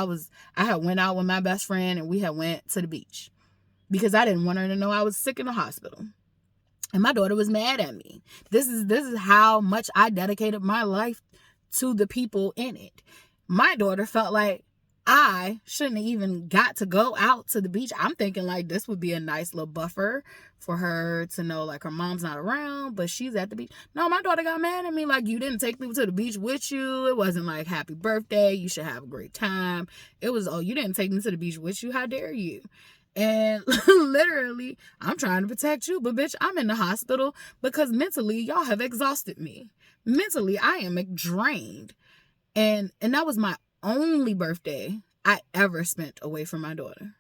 I had went out with my best friend and we had went to the beach because I didn't want her to know I was sick in the hospital. And my daughter was mad at me. This is how much I dedicated my life to the people in it. My daughter felt like I shouldn't have even got to go out to the beach. I'm thinking like this would be a nice little buffer for her to know like her mom's not around, but she's at the beach. No, my daughter got mad at me like, you didn't take me to the beach with you. It wasn't like happy birthday. You should have a great time. It was, oh, you didn't take me to the beach with you. How dare you? And literally, I'm trying to protect you, but bitch, I'm in the hospital because mentally, y'all have exhausted me. Mentally, I am drained. And that was my only birthday I ever spent away from my daughter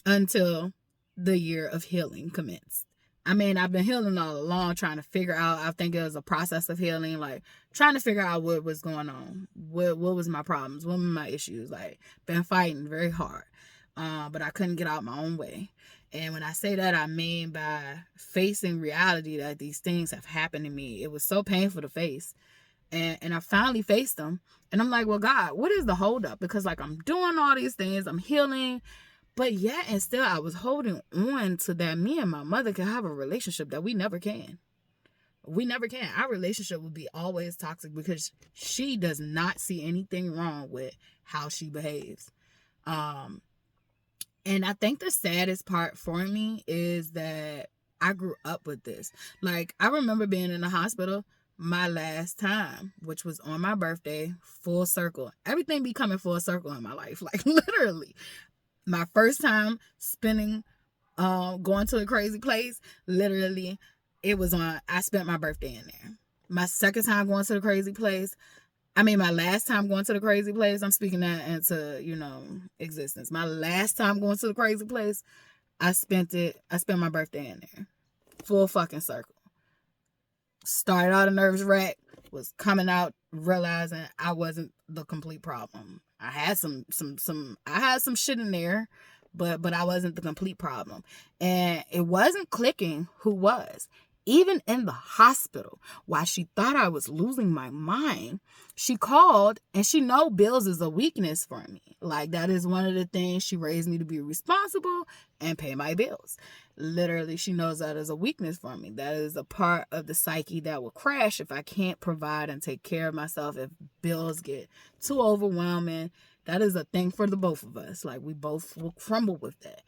until the year of healing commenced. I mean, I've been healing all along, trying to figure out, I think it was a process of healing, like trying to figure out what was going on. What was my problems? What were my issues? Like, been fighting very hard. but I couldn't get out my own way. And when I say that, I mean by facing reality that these things have happened to me. It was so painful to face. And I finally faced them. And I'm like, well, God, what is the holdup? Because like I'm doing all these things, I'm healing, but yet and still I was holding on to that me and my mother can have a relationship that we never can. We never can. Our relationship will be always toxic because she does not see anything wrong with how she behaves. And I think the saddest part for me is that I grew up with this. Like, I remember being in the hospital my last time, which was on my birthday, full circle. Everything be coming full circle in my life. Like, literally. My first time spending, going to a crazy place, literally, I spent my birthday in there. My second time going to the crazy place, my last time going to the crazy place, I'm speaking that into, existence. My last time going to the crazy place, I spent my birthday in there. Full fucking circle. Started out a nervous wreck, was coming out realizing I wasn't the complete problem. I had some shit in there, but I wasn't the complete problem. And it wasn't clicking who was. Even in the hospital, while she thought I was losing my mind, she called, and she know bills is a weakness for me. Like, that is one of the things she raised me to be responsible and pay my bills. Literally, she knows that is a weakness for me. That is a part of the psyche that will crash if I can't provide and take care of myself, if bills get too overwhelming. That is a thing for the both of us. Like, we both will crumble with that.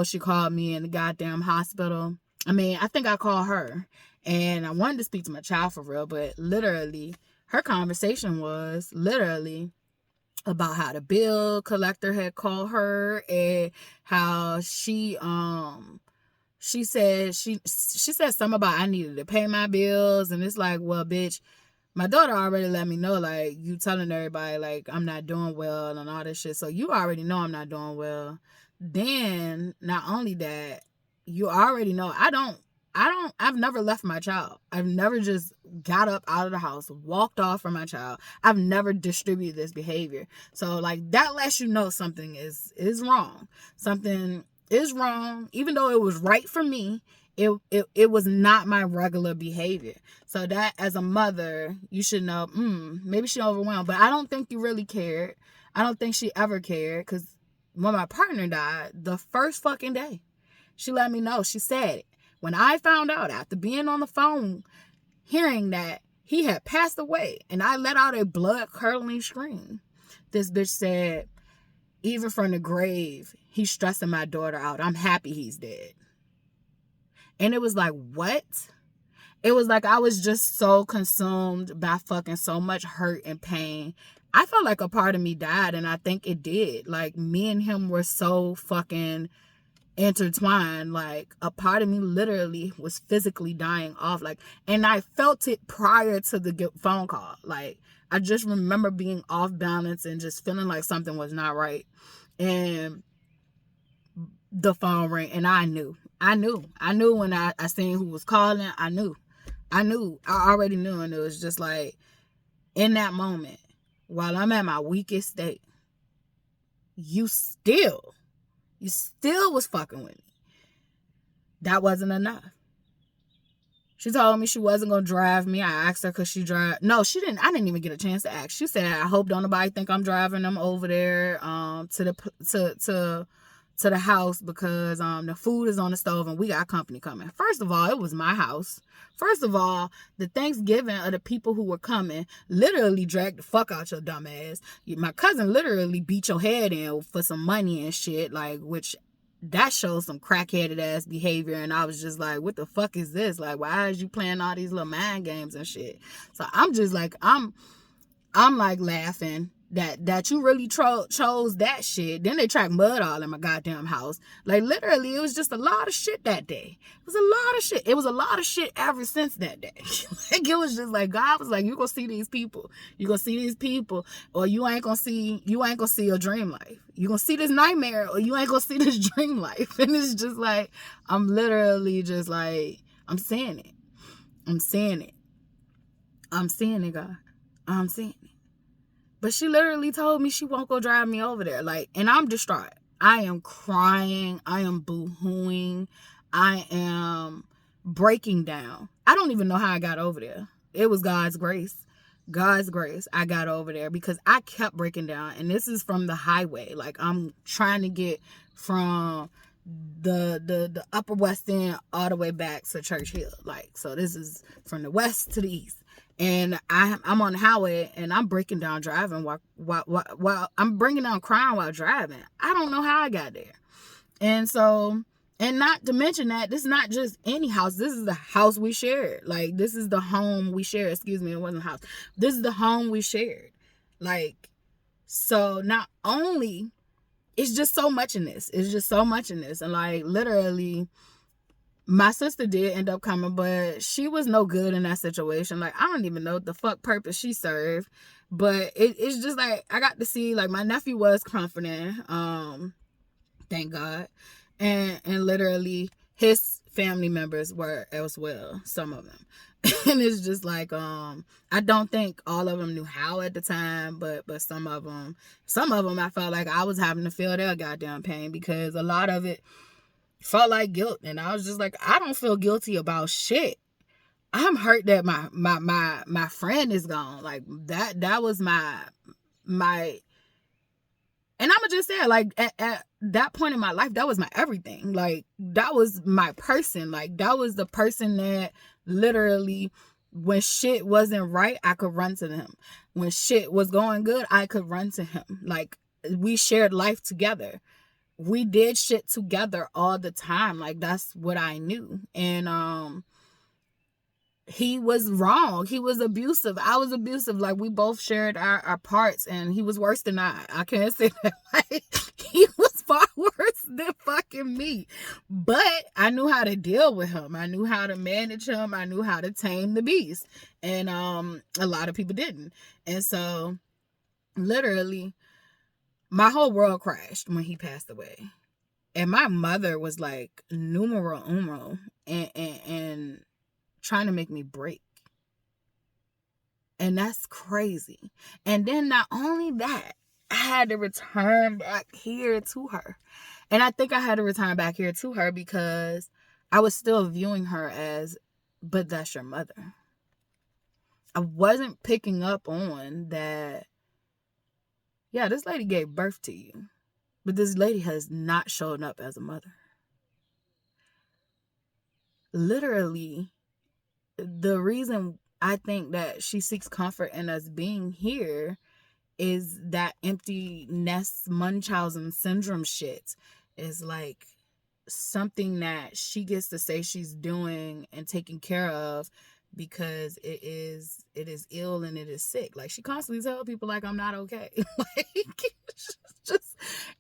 She called me in the goddamn hospital. I think I called her, and I wanted to speak to my child for real, but literally, her conversation was literally about how the bill collector had called her and how she said she said something about I needed to pay my bills, and it's like, well, bitch, my daughter already let me know, like, you telling everybody, like, I'm not doing well and all this shit, so you already know I'm not doing well. Then, not only that, you already know I've never left my child. I've never just got up out of the house, walked off from my child. I've never distributed this behavior. So, like, that lets you know something is wrong. Something is wrong. Even though it was right for me, it was not my regular behavior. So that, as a mother, you should know, maybe she overwhelmed. But I don't think you really cared. I don't think she ever cared, because when my partner died, the first fucking day, she let me know. She said it. When I found out after being on the phone, hearing that he had passed away, and I let out a blood-curdling scream, this bitch said, even from the grave, he's stressing my daughter out. I'm happy he's dead. And it was like, what? It was like I was just so consumed by fucking so much hurt and pain. I felt like a part of me died, and I think it did. Like, me and him were so fucking intertwined. Like, a part of me literally was physically dying off. Like, and I felt it prior to the phone call. Like, I just remember being off balance and just feeling like something was not right. And the phone rang, and I knew when I seen who was calling. I already knew. And it was just like, in that moment, while I'm at my weakest state, you still was fucking with me. That wasn't enough. She told me she wasn't going to drive me. I asked her, could she drive? No, she didn't. I didn't even get a chance to ask. She said, I hope don't nobody think I'm driving them over there to the house, because the food is on the stove and we got company coming. First of all, it was my house. First of all, the Thanksgiving of the people who were coming literally dragged the fuck out your dumb ass. My cousin literally beat your head in for some money and shit, like, which that shows some crackheaded ass behavior. And I was just like, what the fuck is this? Like, why is you playing all these little mind games and shit? So I'm just like, I'm like laughing that you really chose that shit. Then they tracked mud all in my goddamn house. Like, literally, it was just a lot of shit that day. It was a lot of shit. It was a lot of shit ever since that day. Like, it was just like, God was like, you gonna see these people. You gonna see these people, or you ain't gonna see your dream life. You gonna see this nightmare, or you ain't gonna see this dream life. And it's just like, I'm literally just like, I'm seeing it. I'm seeing it, God. I'm seeing it. But she literally told me she won't go drive me over there. Like, and I'm distraught. I am crying. I am boo-hooing. I am breaking down. I don't even know how I got over there. It was God's grace. God's grace. I got over there because I kept breaking down. And this is from the highway. Like, I'm trying to get from the upper west end all the way back to Church Hill. Like, so this is from the west to the east. And I'm on the highway and I'm breaking down driving while I'm bringing down crying while driving. I don't know how I got there. And so, and not to mention that this is not just any house. This is the house we shared. Like, this is the home we shared. Excuse me, it wasn't a house. This is the home we shared. Like, so not only, it's just so much in this. It's just so much in this. And like, literally, my sister did end up coming, but she was no good in that situation. Like, I don't even know what the fuck purpose she served. But it's just like, I got to see, like, my nephew was comforting. Thank God. And literally, his family members were as well. Some of them. And it's just like, I don't think all of them knew how at the time, but some of them, I felt like I was having to feel their goddamn pain because a lot of it felt like guilt. And I was just like, I don't feel guilty about shit. I'm hurt that my friend is gone. Like, that was my and I'ma just say, like, at that point in my life, that was my everything. Like, that was my person. Like, that was the person that literally, when shit wasn't right, I could run to him. When shit was going good, I could run to him. Like, we shared life together. We did shit together all the time. Like, that's what I knew. And he was wrong. He was abusive. I was abusive. Like, we both shared our parts, and he was worse than I can't say that. Like, he was far worse than fucking me. But I knew how to deal with him. I knew how to manage him. I knew how to tame the beast. And a lot of people didn't. And so, literally, my whole world crashed when he passed away. And my mother was like numero uno and trying to make me break. And that's crazy. And then not only that, I had to return back here to her. And I think I had to return back here to her because I was still viewing her as, but that's your mother. I wasn't picking up on that, yeah, this lady gave birth to you, but this lady has not shown up as a mother. Literally, the reason I think that she seeks comfort in us being here is that empty nest Munchausen syndrome shit. Is like something that she gets to say she's doing and taking care of because it is ill and it is sick. Like, she constantly tells people, like, I'm not okay. Like,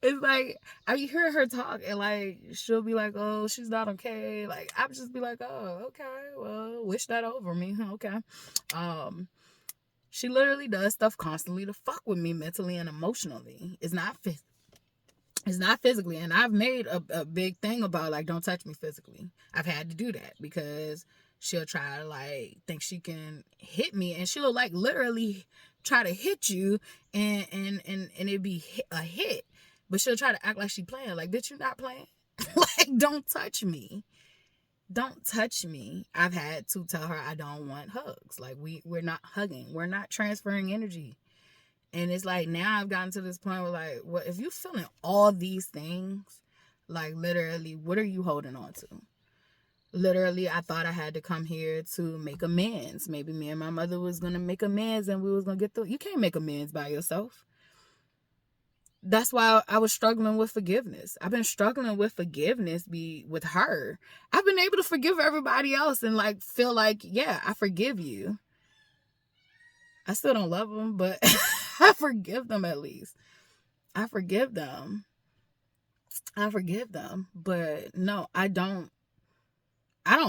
it's like, I hear her talk and, like, she'll be like, oh, she's not okay. Like, I'll just be like, oh, okay, well, wish that over me. Okay. She literally does stuff constantly to fuck with me mentally and emotionally. It's not physically. And I've made a big thing about, like, don't touch me physically. I've had to do that because she'll try to, like, think she can hit me, and she'll, like, literally try to hit you and it'd be a hit, but she'll try to act like she playing. Like, bitch, you not playing. Like, don't touch me. Don't touch me. I've had to tell her I don't want hugs. Like, we're not hugging. We're not transferring energy. And it's like, now I've gotten to this point where, like, well, if you're feeling all these things, like, literally, what are you holding on to? Literally, I thought I had to come here to make amends. Maybe me and my mother was going to make amends and we was going to get through. You can't make amends by yourself. That's why I was struggling with forgiveness. I've been struggling with forgiveness with her. I've been able to forgive everybody else and, like, feel like, yeah, I forgive you. I still don't love them, but I forgive them at least. I forgive them. But no, I don't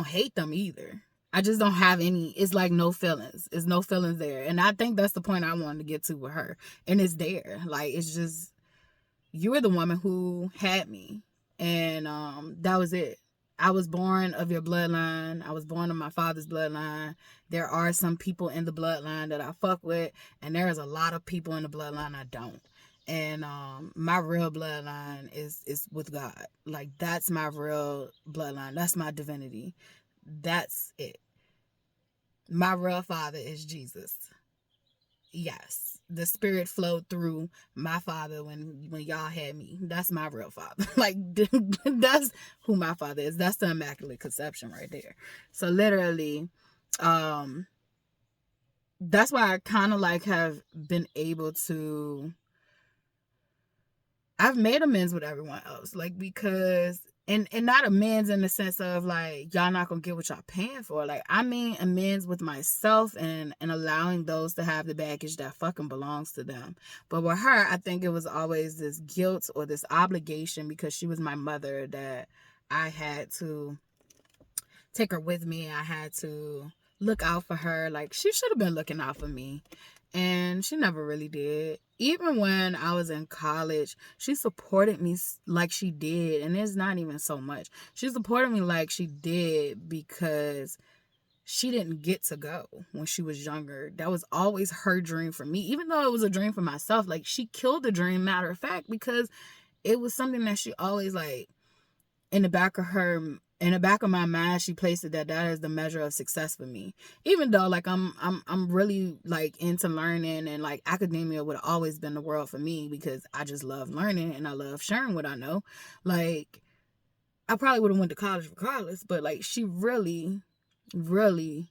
hate them either. I just don't have any. It's like no feelings. It's no feelings there. And I think that's the point I wanted to get to with her. And it's there. Like, it's just, you were the woman who had me. And that was it. I was born of your bloodline. I was born of my father's bloodline. There are some people in the bloodline that I fuck with. And there's a lot of people in the bloodline I don't. And my real bloodline is with God. Like, that's my real bloodline. That's my divinity. That's it. My real father is Jesus. Yes, the spirit flowed through my father when y'all had me. That's my real father. Like, that's who my father is. That's the immaculate conception right there. So literally, that's why I kind of like have been able to, I've made amends with everyone else, like, because, and not amends in the sense of like y'all not gonna get what y'all paying for. Like, I mean amends with myself and allowing those to have the baggage that fucking belongs to them. But with her, I think it was always this guilt or this obligation because she was my mother, that I had to take her with me. I had to look out for her. Like, she should have been looking out for me. And she never really did. Even when I was in college, she supported me like she did. And it's not even so much. She supported me like she did because she didn't get to go when she was younger. That was always her dream for me. Even though it was a dream for myself, like, she killed the dream, matter of fact, because it was something that she always, like, in the back of my mind, she placed it that is the measure of success for me. Even though, like, I'm really, like, into learning, and like academia would have always been the world for me because I just love learning and I love sharing what I know. Like, I probably would have went to college regardless, but like, she really, really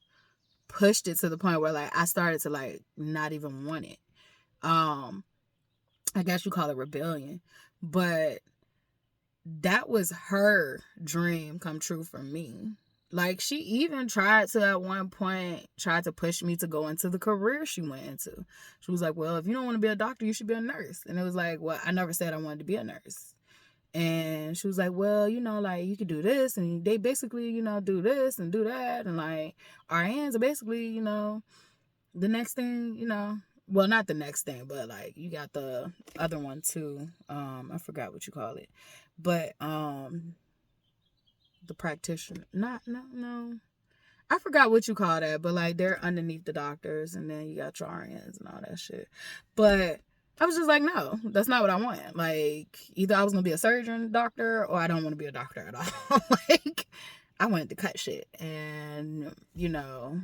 pushed it to the point where, like, I started to, like, not even want it. I guess you call it rebellion, but that was her dream come true for me. Like, she even tried to, at one point, tried to push me to go into the career she went into. She was like, well, if you don't want to be a doctor, you should be a nurse. And it was like, well, I never said I wanted to be a nurse. And she was like, well, you know, like, you could do this. And they basically, you know, do this and do that. And like, RNs are basically, you know, the next thing, you know. Well, not the next thing, but like, you got the other one too. I forgot what you call it. But the practitioner, no. I forgot what you call that, but like, they're underneath the doctors, and then you got your RNs and all that shit. But I was just like, no, that's not what I want. Like, either I was gonna be a surgeon, doctor, or I don't want to be a doctor at all. Like, I wanted to cut shit and, you know,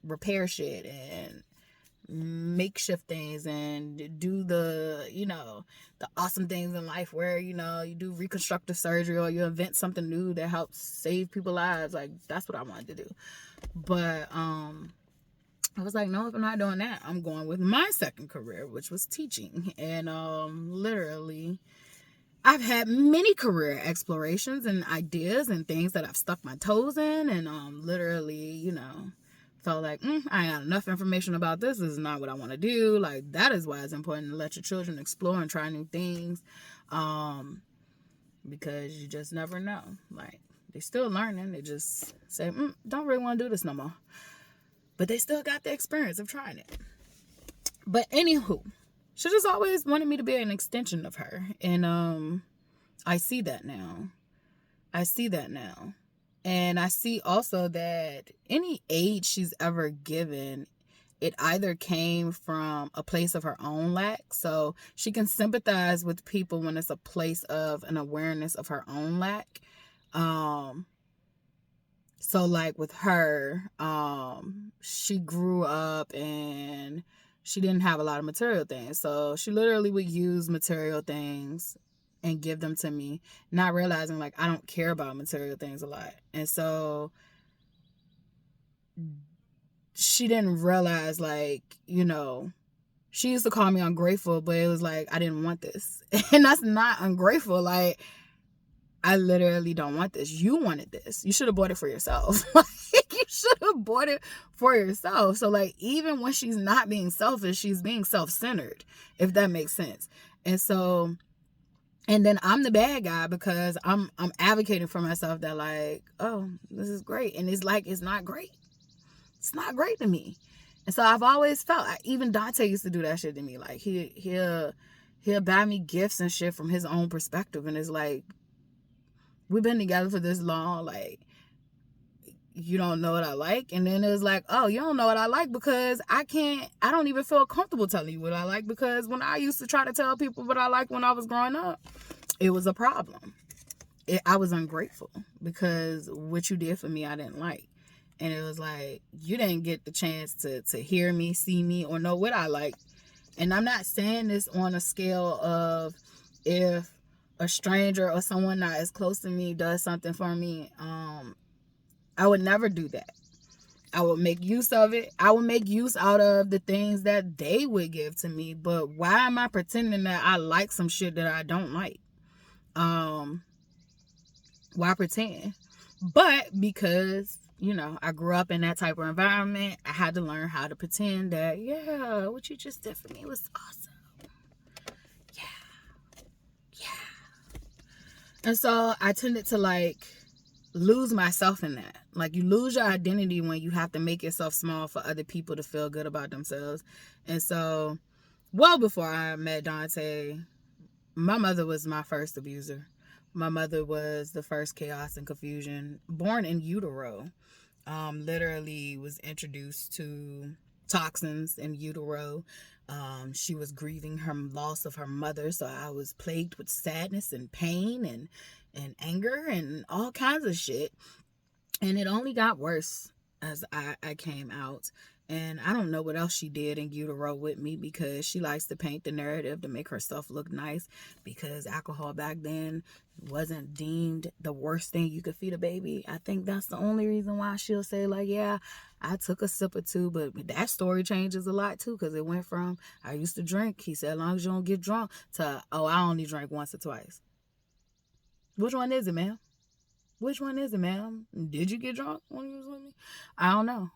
repair shit and makeshift things and do the, you know, the awesome things in life where, you know, you do reconstructive surgery or you invent something new that helps save people's lives. Like, that's what I wanted to do. But I was like, no, if I'm not doing that, I'm going with my second career, which was teaching. And literally, I've had many career explorations and ideas and things that I've stuck my toes in, and literally, you know, felt like, I ain't got enough information about this. This is not what I want to do. Like, that is why it's important to let your children explore and try new things, because you just never know. Like, they still learning. They just say, don't really want to do this no more. But they still got the experience of trying it. But anywho, she just always wanted me to be an extension of her. And I see that now. And I see also that any aid she's ever given, it either came from a place of her own lack. So she can sympathize with people when it's a place of an awareness of her own lack. So like with her, she grew up and she didn't have a lot of material things. So she literally would use material things and give them to me, not realizing like I don't care about material things a lot. And so she didn't realize, like, you know, she used to call me ungrateful, but it was like, I didn't want this. And that's not ungrateful. Like, I literally don't want this. You wanted this. You should have bought it for yourself. Like, you should have bought it for yourself. So like, even when she's not being selfish, she's being self-centered, if that makes sense. And so, and then I'm the bad guy because I'm advocating for myself that like, oh, this is great. And it's like, it's not great. It's not great to me. And so I've always felt, even Dante used to do that shit to me. Like, he'll buy me gifts and shit from his own perspective. And it's like, we've been together for this long. Like, you don't know what I like. And then it was like, oh, you don't know what I like because I don't even feel comfortable telling you what I like, because when I used to try to tell people what I like when I was growing up, it was a problem. I was ungrateful because what you did for me, I didn't like. And it was like, you didn't get the chance to hear me, see me, or know what I like. And I'm not saying this on a scale of if a stranger or someone not as close to me does something for me, I would never do that. I would make use of it. I would make use out of the things that they would give to me. But why am I pretending that I like some shit that I don't like? Why pretend? But because, I grew up in that type of environment, I had to learn how to pretend that, yeah, what you just did for me was awesome. Yeah. And so I tended to lose myself in that. Like, you lose your identity when you have to make yourself small for other people to feel good about themselves. And so, well before I met Dante, my mother was my first abuser. My mother was the first chaos and confusion, born in utero. Literally was introduced to toxins in utero. She was grieving her loss of her mother, so I was plagued with sadness and pain and anger and all kinds of shit. And it only got worse as I came out. And I don't know what else she did in utero with me, because she likes to paint the narrative to make herself look nice, because alcohol back then wasn't deemed the worst thing you could feed a baby. I think that's the only reason why she'll say, like, yeah, I took a sip or two. But that story changes a lot too, because it went from, I used to drink, he said, as long as you don't get drunk, to, oh, I only drank once or twice. Which one is it, ma'am? Which one is it, ma'am? Did you get drunk when you was with me? I don't know.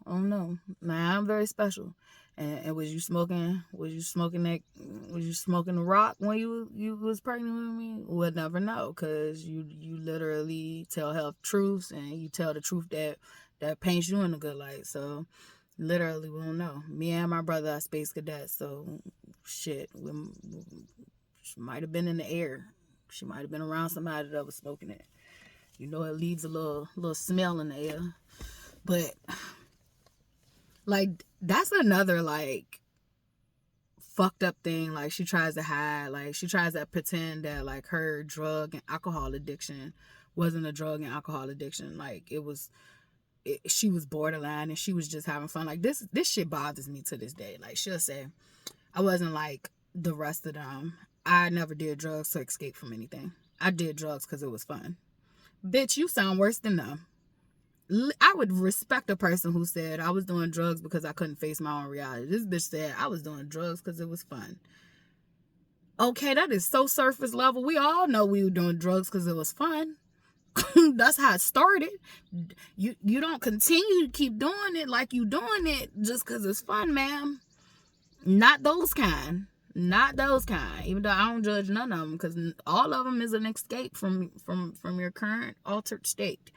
Now, I'm very special. And was you smoking the rock when you was pregnant with me? We'll never know, because you literally tell health truths, and you tell the truth that paints you in a good light. So literally, we don't know. Me and my brother are space cadets, so shit, she might have been in the air. She might have been around somebody that was smoking it. It leaves a little smell in the air. But, that's another, fucked up thing. She tries to hide. She tries to pretend that, her drug and alcohol addiction wasn't a drug and alcohol addiction. She was borderline, and she was just having fun. This shit bothers me to this day. She'll say, I wasn't like the rest of them. I never did drugs to escape from anything. I did drugs because it was fun. Bitch, you sound worse than them. I would respect a person who said, I was doing drugs because I couldn't face my own reality. This bitch said, I was doing drugs because it was fun. Okay, that is so surface level. We all know we were doing drugs because it was fun. That's how it started. You don't continue to keep doing it like you doing it just because it's fun, ma'am. Not those kind. Even though I don't judge none of them, because all of them is an escape from your current altered state.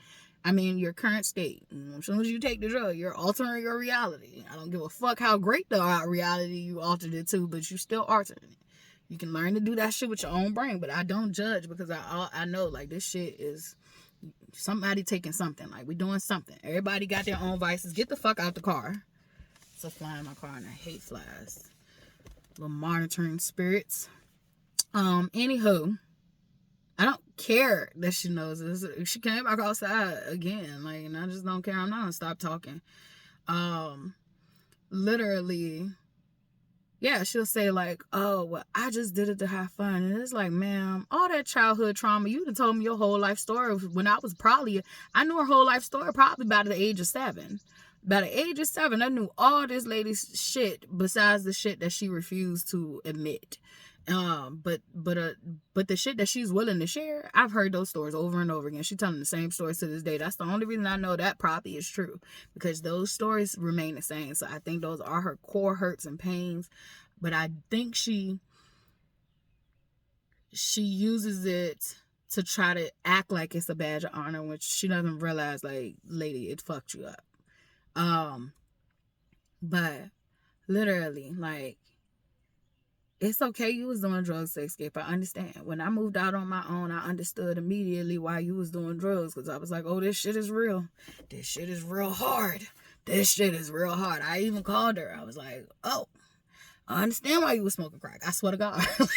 I mean, your current state. As soon as you take the drug, you're altering your reality. I don't give a fuck how great the reality you altered it to, but you still altering it. You can learn to do that shit with your own brain, but I don't judge, because I know this shit is somebody taking something. We doing something. Everybody got their own vices. Get the fuck out the car. It's a fly in my car, and I hate flies. Little monitoring spirits. Anywho, I don't care that she knows this. She came back outside again, and I just don't care. I'm not gonna stop talking. Literally, yeah, she'll say oh, well, I just did it to have fun. And it's ma'am, all that childhood trauma, you done told me your whole life story when I knew her whole life story probably by the age of 7. By the age of 7, I knew all this lady's shit besides the shit that she refused to admit. But the shit that she's willing to share, I've heard those stories over and over again. She's telling the same stories to this day. That's the only reason I know that probably is true, because those stories remain the same. So I think those are her core hurts and pains. But I think she uses it to try to act like it's a badge of honor, which she doesn't realize, lady, it fucked you up. But literally, It's okay you was doing drugs to escape. I understand. When I moved out on my own, I understood immediately why you was doing drugs. Because I was like, oh, this shit is real. This shit is real hard. This shit is real hard. I even called her. I was like, oh, I understand why you was smoking crack. I swear to God. I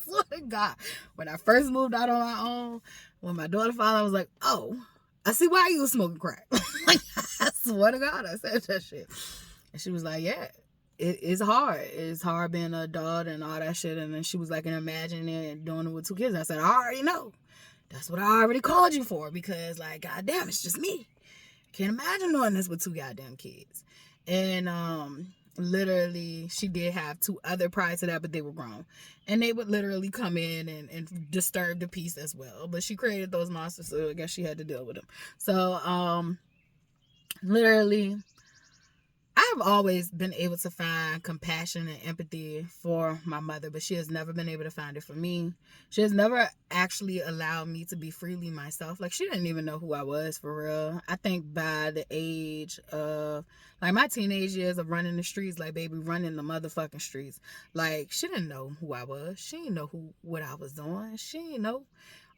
swear to God. When I first moved out on my own, when my daughter found, I was like, oh, I see why you was smoking crack. Like, I swear to God, I said that shit. And she was like, yeah. It's hard. It's hard being an adult and all that shit. And then she was like, and imagining it doing it with 2 kids. I said, I already know. That's what I already called you for. Because, like, goddamn, it's just me. I can't imagine doing this with 2 goddamn kids. And literally, she did have 2 other prior to that, but they were grown. And they would literally come in and disturb the peace as well. But she created those monsters, so I guess she had to deal with them. So, literally, I've always been able to find compassion and empathy for my mother, but she has never been able to find it for me. She has never actually allowed me to be freely myself. Like, she didn't even know who I was for real. I think by the age of, like, my teenage years of running the streets, like, baby, running the motherfucking streets. Like, she didn't know who I was. She didn't know what I was doing. She didn't know.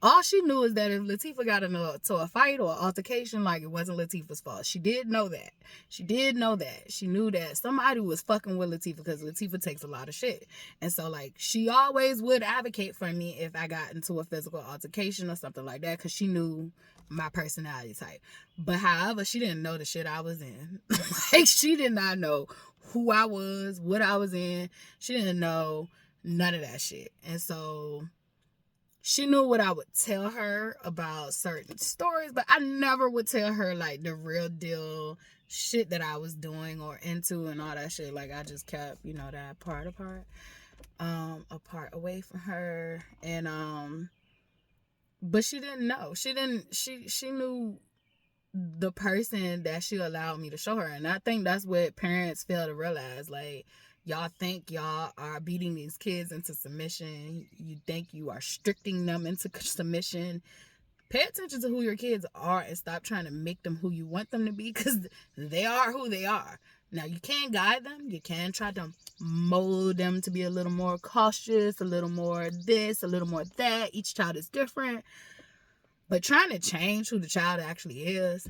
All she knew is that if Latifah got into a fight or altercation, like, it wasn't Latifah's fault. She did know that. She did know that. She knew that somebody was fucking with Latifah because Latifah takes a lot of shit. And so, like, she always would advocate for me if I got into a physical altercation or something like that because she knew my personality type. But however, she didn't know the shit I was in. Like, she did not know who I was, what I was in. She didn't know none of that shit. And so she knew what I would tell her about certain stories, but I never would tell her, like, the real deal shit that I was doing or into and all that shit. Like, I just kept, you know, that part apart away from her. And, but she didn't know. She knew the person that she allowed me to show her. And I think that's what parents fail to realize. Like, y'all think y'all are beating these kids into submission. You think you are restricting them into submission. Pay attention to who your kids are and stop trying to make them who you want them to be, because they are who they are. Now, you can guide them. You can try to mold them to be a little more cautious, a little more this, a little more that. Each child is different. But trying to change who the child actually is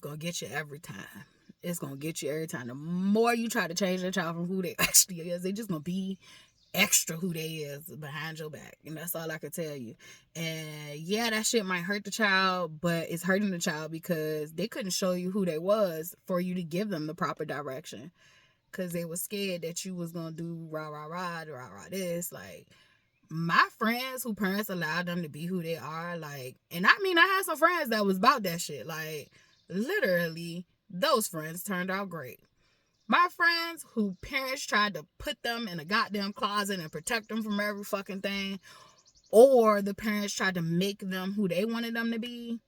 gonna get you every time. It's gonna get you every time. The more you try to change the child from who they actually is, they just gonna be extra who they is behind your back. And that's all I can tell you. And yeah, that shit might hurt the child, but it's hurting the child because they couldn't show you who they was for you to give them the proper direction. Because they were scared that you was gonna do rah rah rah rah rah this. Like, my friends who parents allowed them to be who they are, like, and I mean, I had some friends that was about that shit. Like, literally, those friends turned out great. My friends who parents tried to put them in a goddamn closet and protect them from every fucking thing, or the parents tried to make them who they wanted them to be,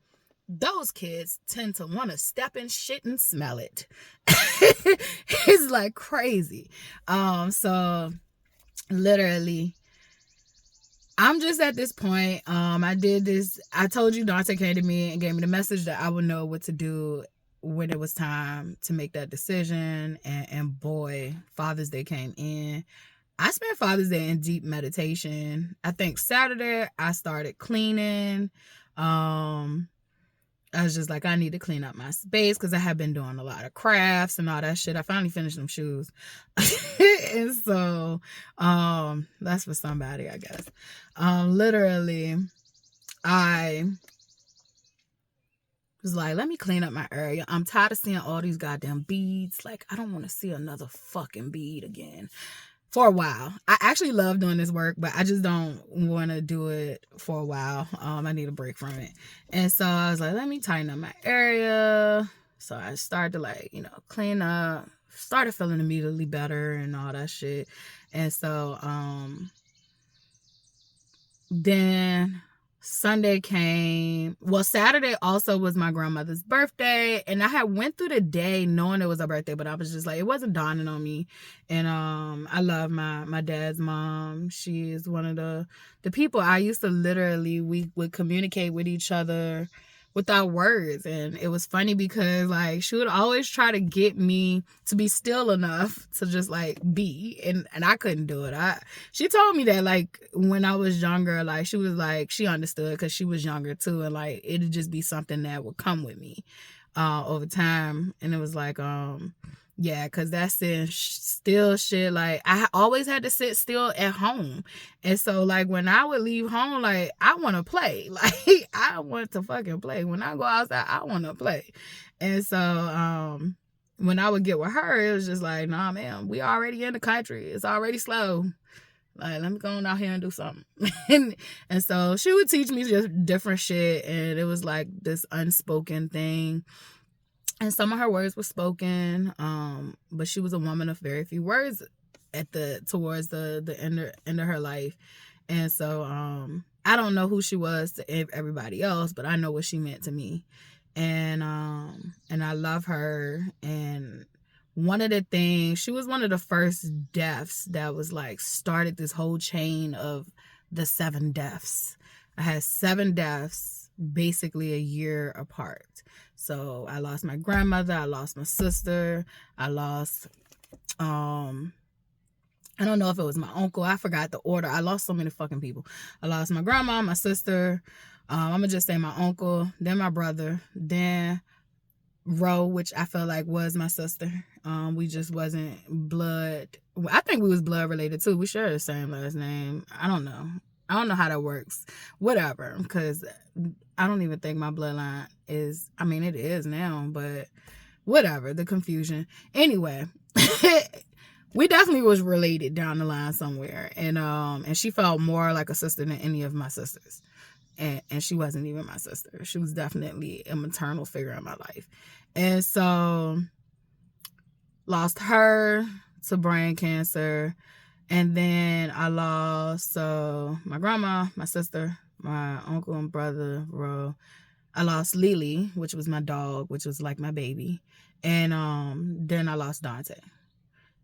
those kids tend to want to step in shit and smell it. It's like crazy. So literally, I'm just at this point. I did this. I told you Dante came to me and gave me the message that I would know what to do when it was time to make that decision. And boy, Father's Day came in. I spent Father's Day in deep meditation. I think Saturday I started cleaning. I was just like, I need to clean up my space because I have been doing a lot of crafts and all that shit. I finally finished them shoes. And so, that's for somebody, I guess. Literally, I was like, let me clean up my area. I'm tired of seeing all these goddamn beads. Like, I don't want to see another fucking bead again. For a while. I actually love doing this work, but I just don't want to do it for a while. I need a break from it. And so I was like, let me tighten up my area. So I started to, like, you know, clean up. Started feeling immediately better and all that shit. And so then Sunday came. Well, Saturday also was my grandmother's birthday, and I had went through the day knowing it was her birthday, but I was just like, it wasn't dawning on me. And I love my dad's mom. She is one of the people I used to literally, we would communicate with each other without words. And it was funny because like she would always try to get me to be still enough to just like be, and I couldn't do it. She told me that like when I was younger, like she was like she understood because she was younger too, and like it'd just be something that would come with me over time. And it was like yeah, because that's still shit. Like, I always had to sit still at home. And so, like, when I would leave home, like, I want to play. Like, I want to fucking play. When I go outside, I want to play. And so, when I would get with her, it was just like, nah, man, we already in the country. It's already slow. Like, let me go on out here and do something. and so, she would teach me just different shit. And it was like this unspoken thing. And some of her words were spoken, but she was a woman of very few words towards the end of her life. And so I don't know who she was to everybody else, but I know what she meant to me. And I love her. And one of the things, she was one of the first deaths that was like started this whole chain of the 7 deaths. I had 7 deaths basically a year apart. So I lost my grandmother, I lost my sister, I lost, I don't know if it was my uncle, I forgot the order. I lost so many fucking people. I lost my grandma, my sister, I'm gonna just say my uncle, then my brother, then Ro, which I felt like was my sister. We just wasn't blood. I think we was blood related too. We share the same last name. I don't know how that works. Whatever, because I don't even think my bloodline is, I mean, it is now, but whatever, the confusion. Anyway, we definitely was related down the line somewhere. And she felt more like a sister than any of my sisters. And she wasn't even my sister. She was definitely a maternal figure in my life. And so, lost her to brain cancer. And then I lost my grandma, my sister, my uncle and brother, Ro. I lost Lily, which was my dog, which was like my baby. And then I lost Dante.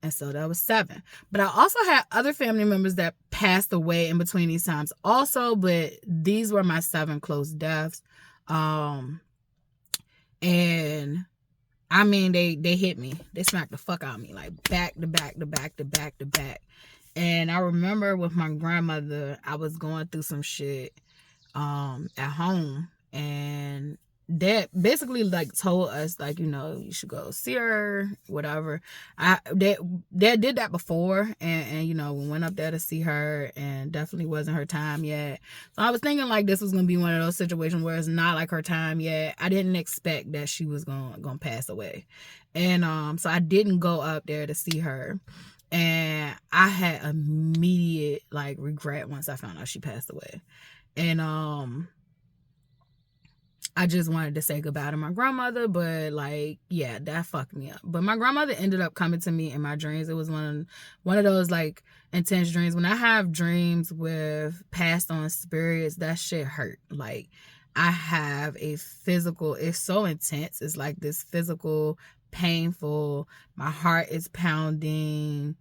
And so that was 7. But I also had other family members that passed away in between these times also, but these were my 7 close deaths. And I mean, they hit me. They smacked the fuck out of me, like back to back to back to back to back. And I remember with my grandmother, I was going through some shit at home, and Dad basically like told us like, you know, you should go see her, whatever. Dad did that before, and you know, we went up there to see her, and definitely wasn't her time yet. So I was thinking like this was gonna be one of those situations where it's not like her time yet. I didn't expect that she was gonna pass away, and so I didn't go up there to see her. And I had immediate like regret once I found out she passed away. And I just wanted to say goodbye to my grandmother, but like, yeah, that fucked me up. But my grandmother ended up coming to me in my dreams. It was one of those like intense dreams. When I have dreams with passed on spirits, that shit hurt. Like, I have a physical, it's so intense. It's like this physical, painful, my heart is pounding.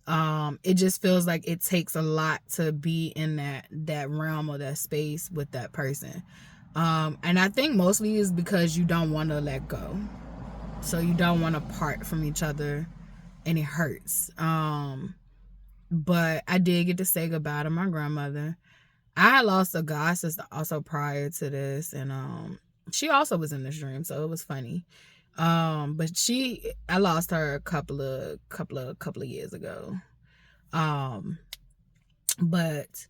It just feels like it takes a lot to be in that realm or that space with that person. And I think mostly is because you don't want to let go. So you don't want to part from each other, and it hurts. But I did get to say goodbye to my grandmother. I had lost a god sister also prior to this, and she also was in this dream, so it was funny. But I lost her a couple of years ago. But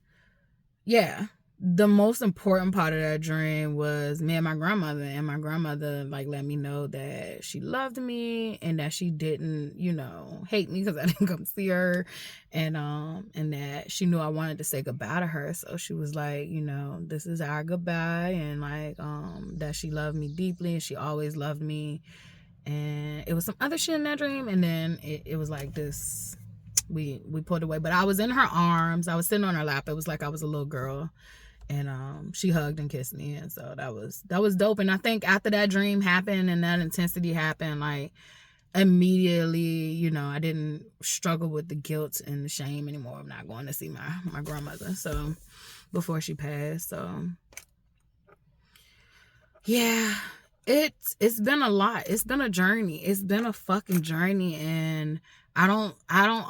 yeah, the most important part of that dream was me and my grandmother like let me know that she loved me, and that she didn't, you know, hate me because I didn't come see her, and that she knew I wanted to say goodbye to her. So she was like, you know, this is our goodbye, and like that she loved me deeply, and she always loved me. And it was some other shit in that dream, and then it was like this, we pulled away, but I was in her arms, I was sitting on her lap. It was like I was a little girl, and she hugged and kissed me, and so that was dope. And I think after that dream happened and that intensity happened, like immediately, you know, I didn't struggle with the guilt and the shame anymore of not going to see my grandmother, so before she passed. So Yeah, it's been a lot. It's been a journey. It's been a fucking journey, and I don't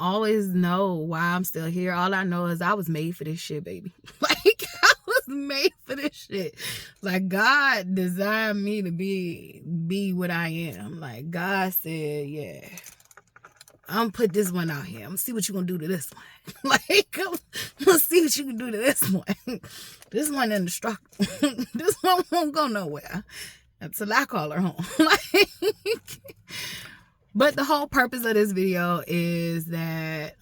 always know why I'm still here. All I know is I was made for this shit, baby. Like, I was made for this shit. Like, God designed me to be what I am. Like, God said, yeah, I'm gonna put this one out here. I'm gonna see what you gonna do to this one. Like, I'm gonna see what you can do to this one. This one indestructible. This one won't go nowhere until I call her home. Like, but the whole purpose of this video is that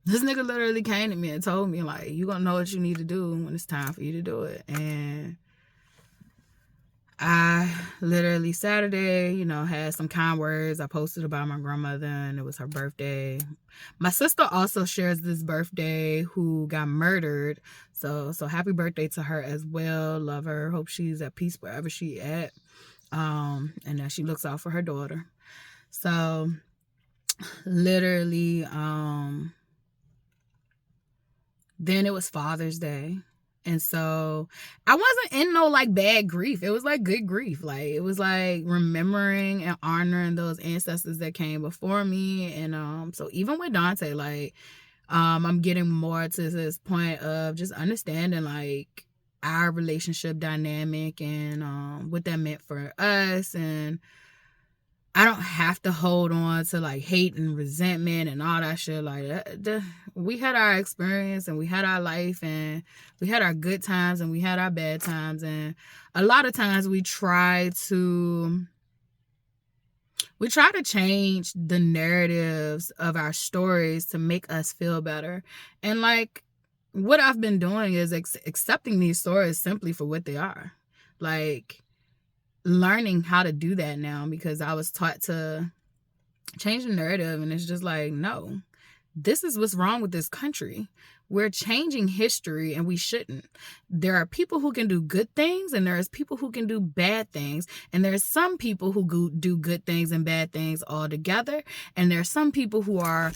this nigga literally came to me and told me, like, you gonna know what you need to do when it's time for you to do it. And I literally Saturday, had some kind words. I posted about my grandmother, and it was her birthday. My sister also shares this birthday, who got murdered. So happy birthday to her as well. Love her. Hope she's at peace wherever she at. And that she looks out for her daughter. So literally, then it was Father's Day. And so I wasn't in no like bad grief. It was like good grief. Like, it was like remembering and honoring those ancestors that came before me. And so even with Dante, like, I'm getting more to this point of just understanding like our relationship dynamic and what that meant for us. And I don't have to hold on to like hate and resentment and all that shit. Like, we had our experience and we had our life and we had our good times and we had our bad times. And a lot of times we try to change the narratives of our stories to make us feel better. And like, what I've been doing is accepting these stories simply for what they are. Like, learning how to do that now, because I was taught to change the narrative, and it's just like, no, this is what's wrong with this country. We're changing history, and we shouldn't. There are people who can do good things, and there's people who can do bad things, and there's some people who do good things and bad things all together, and there's some people who are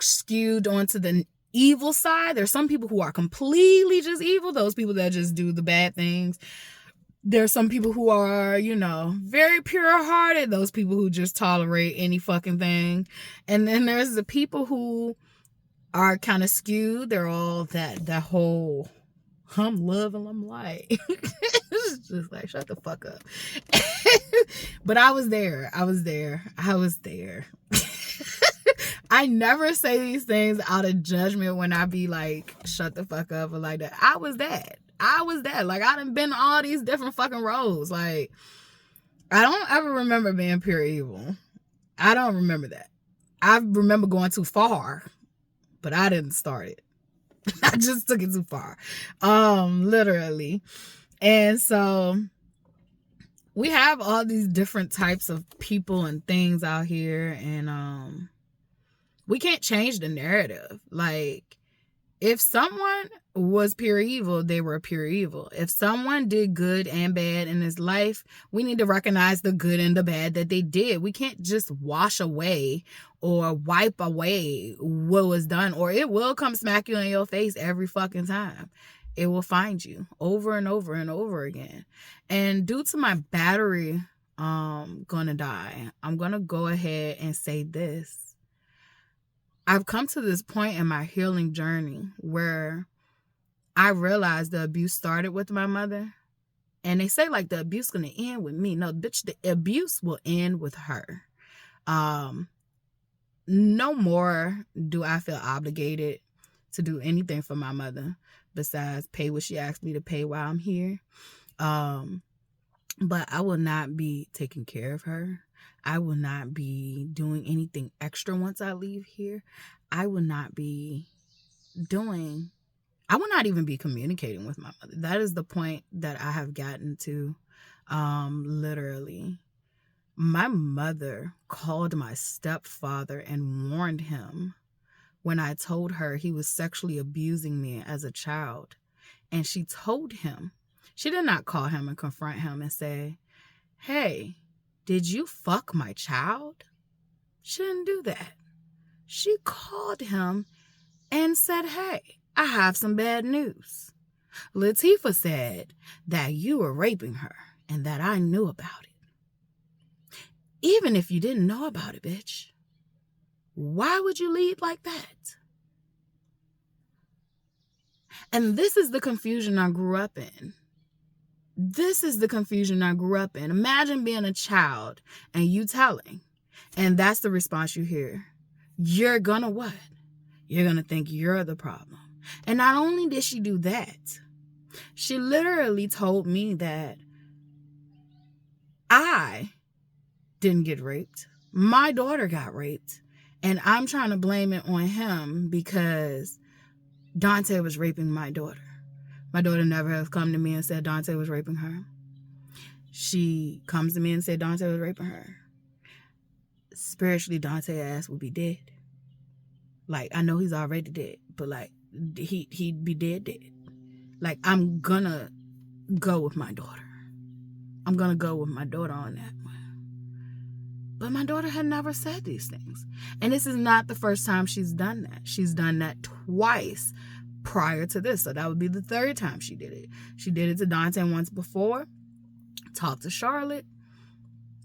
skewed onto the evil side. There's some people who are completely just evil, those people that just do the bad things. There's some people who are, very pure-hearted. Those people who just tolerate any fucking thing. And then there's the people who are kind of skewed. They're all that whole, I'm love and I'm light. It's just like, shut the fuck up. But I was there. I never say these things out of judgment when I be like, shut the fuck up or like that. I was that. Like, I done been all these different fucking roles. Like, I don't ever remember being pure evil. I don't remember that. I remember going too far, but I didn't start it. I just took it too far. Literally. And so we have all these different types of people and things out here, and we can't change the narrative. Like, if someone was pure evil, they were pure evil. If someone did good and bad in his life, we need to recognize the good and the bad that they did. We can't just wash away or wipe away what was done, or it will come smack you in your face every fucking time. It will find you over and over and over again. And due to my battery gonna die, I'm gonna go ahead and say this. I've come to this point in my healing journey where I realized the abuse started with my mother. And they say like the abuse gonna end with me. No, bitch, the abuse will end with her. No more do I feel obligated to do anything for my mother besides pay what she asked me to pay while I'm here. But I will not be taking care of her. I will not be doing anything extra once I leave here. I will not even be communicating with my mother. That is the point that I have gotten to. Literally. My mother called my stepfather and warned him when I told her he was sexually abusing me as a child. And she told him, she did not call him and confront him and say, hey, did you fuck my child? She didn't do that. She called him and said, hey, I have some bad news. Latifah said that you were raping her and that I knew about it. Even if you didn't know about it, bitch, why would you lead like that? And this is the confusion I grew up in. This is the confusion I grew up in. Imagine being a child and you telling, and that's the response you hear. You're gonna what? You're gonna think you're the problem. And not only did she do that, she literally told me that I didn't get raped. My daughter got raped. And I'm trying to blame it on him because Dante was raping my daughter. My daughter never has come to me and said Dante was raping her. She comes to me and said Dante was raping her. Spiritually, Dante's ass will be dead. Like, I know he's already dead, but like, he'd be dead. Like, I'm gonna go with my daughter. I'm gonna go with my daughter on that one. But my daughter had never said these things. And this is not the first time she's done that. She's done that twice prior to this. So that would be the third time she did it. She did it to Dante once before. Talked to Charlotte.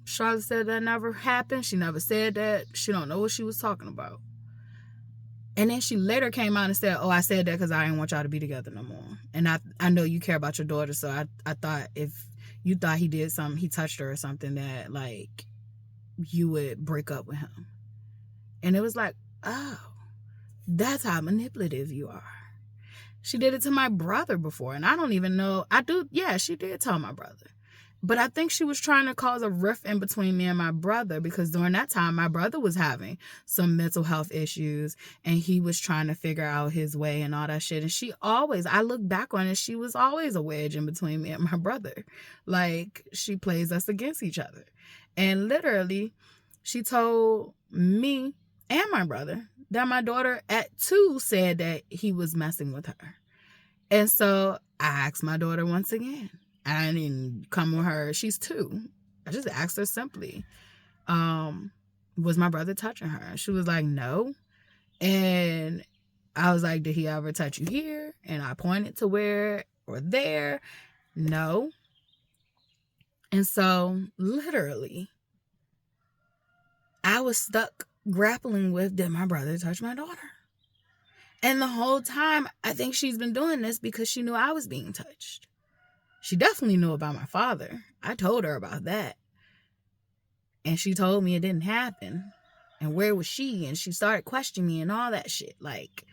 Charlotte said that never happened. She never said that. She don't know what she was talking about. And then she later came out and said, oh, I said that because I didn't want y'all to be together no more. And I know you care about your daughter. So I thought if you thought he did something, he touched her or something, that like you would break up with him. And it was like, oh, that's how manipulative you are. She did it to my brother before, and I don't even know. She did tell my brother. But I think she was trying to cause a rift in between me and my brother, because during that time, my brother was having some mental health issues and he was trying to figure out his way and all that shit. And I look back on it, she was always a wedge in between me and my brother. Like, she plays us against each other. And literally, she told me and my brother that my daughter at 2 said that he was messing with her. And so I asked my daughter once again. I didn't come with her. She's 2. I just asked her simply, was my brother touching her? She was like, no. And I was like, did he ever touch you here? And I pointed to where or there. No. And so literally, I was stuck grappling with, did my brother touch my daughter? And the whole time, I think she's been doing this because she knew I was being touched. She definitely knew about my father. I told her about that. And she told me it didn't happen. And where was she? And she started questioning me and all that shit. Like,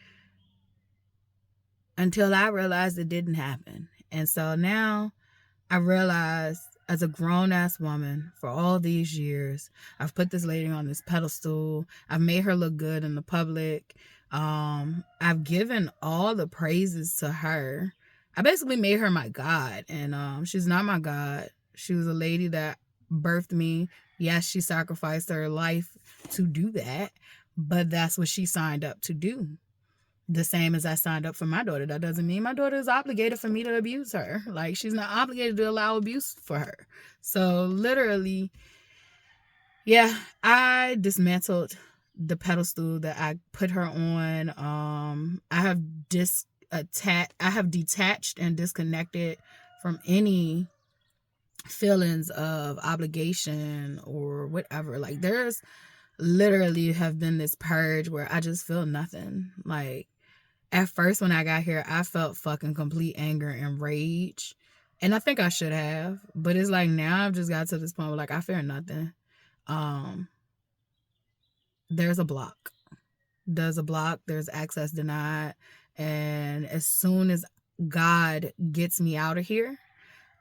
until I realized it didn't happen. And so now I realized, as a grown-ass woman, for all these years, I've put this lady on this pedestal. I've made her look good in the public. I've given all the praises to her. I basically made her my God, and she's not my God. She was a lady that birthed me. Yes, she sacrificed her life to do that, but that's what she signed up to do. The same as I signed up for my daughter. That doesn't mean my daughter is obligated for me to abuse her. Like, she's not obligated to allow abuse for her. So literally, yeah, I dismantled the pedestal that I put her on. I have detached and disconnected from any feelings of obligation or whatever. Like, there's literally have been this purge where I just feel nothing. Like, at first when I got here, I felt fucking complete anger and rage. And I think I should have. But it's like, now I've just got to this point where, like, I fear nothing. There's a block. There's access denied. And as soon as God gets me out of here,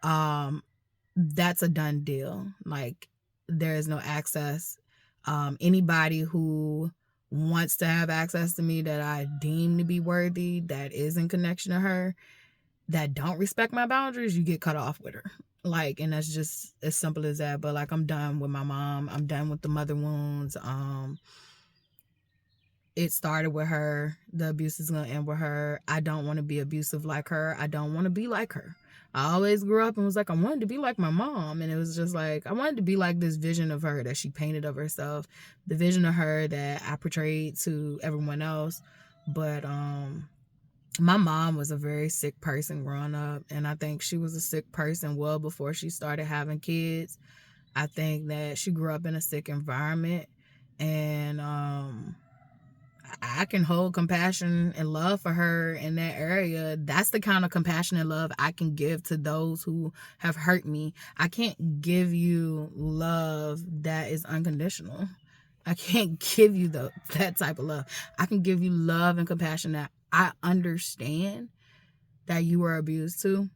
that's a done deal. Like, there is no access. Anybody who wants to have access to me that I deem to be worthy, that is in connection to her, that don't respect my boundaries, you get cut off with her. Like, and that's just as simple as that. But like, I'm done with my mom. I'm done with the mother wounds. It started with her. The abuse is going to end with her. I don't want to be abusive like her. I don't want to be like her. I always grew up and was like, I wanted to be like my mom. And it was just like, I wanted to be like this vision of her that she painted of herself. The vision of her that I portrayed to everyone else. But My mom was a very sick person growing up, and I think she was a sick person well before she started having kids. I think that she grew up in a sick environment, and I can hold compassion and love for her in that area. That's the kind of compassion and love I can give to those who have hurt me. I can't give you love that is unconditional. I can't give you that type of love. I can give you love and compassion that I understand that you were abused too,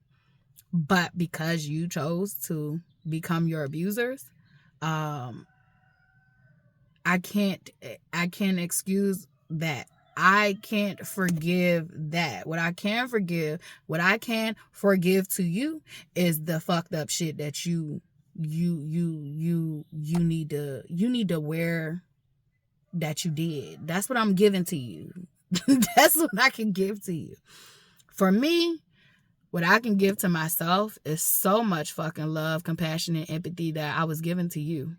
but because you chose to become your abusers, um, I can't excuse that. I can't forgive that. What I can forgive to you is the fucked up shit that you need to wear that you did. That's what I'm giving to you. That's what I can give to you. For me, what I can give to myself is so much fucking love, compassion, and empathy that I was given to you.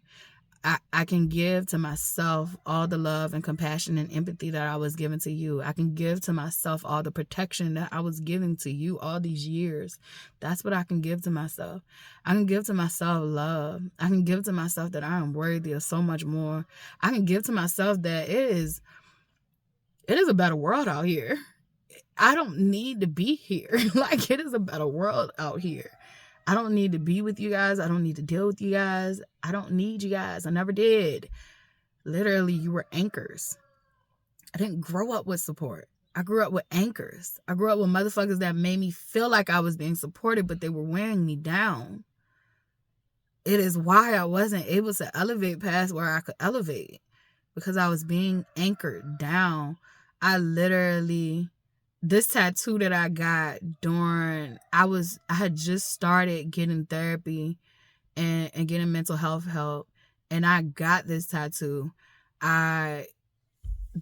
I can give to myself all the love and compassion and empathy that I was given to you. I can give to myself all the protection that I was giving to you all these years. That's what I can give to myself. I can give to myself love. I can give to myself that I am worthy of so much more. I can give to myself that it is a better world out here. I don't need to be here. Like, it is a better world out here. I don't need to be with you guys. I don't need to deal with you guys. I don't need you guys. I never did. Literally, you were anchors. I didn't grow up with support. I grew up with anchors. I grew up with motherfuckers that made me feel like I was being supported, but they were wearing me down. It is why I wasn't able to elevate past where I could elevate, because I was being anchored down. This tattoo that I got during, I had just started getting therapy and getting mental health help, and I got this tattoo. I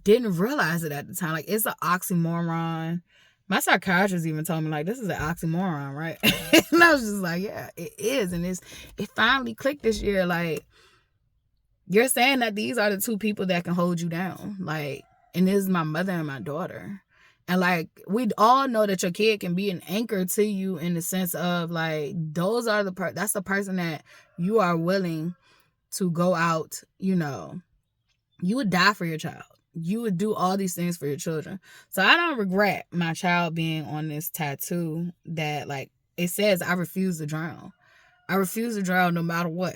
didn't realize it at the time. Like, it's an oxymoron. My psychiatrist even told me, like, this is an oxymoron, right? And I was just like, yeah, it is. And it finally clicked this year. Like, you're saying that these are the two people that can hold you down. Like, and this is my mother and my daughter. And, like, we all know that your kid can be an anchor to you in the sense of, like, those are that's the person that you are willing to go out, you would die for your child. You would do all these things for your children. So I don't regret my child being on this tattoo that, like, it says, I refuse to drown. I refuse to drown no matter what.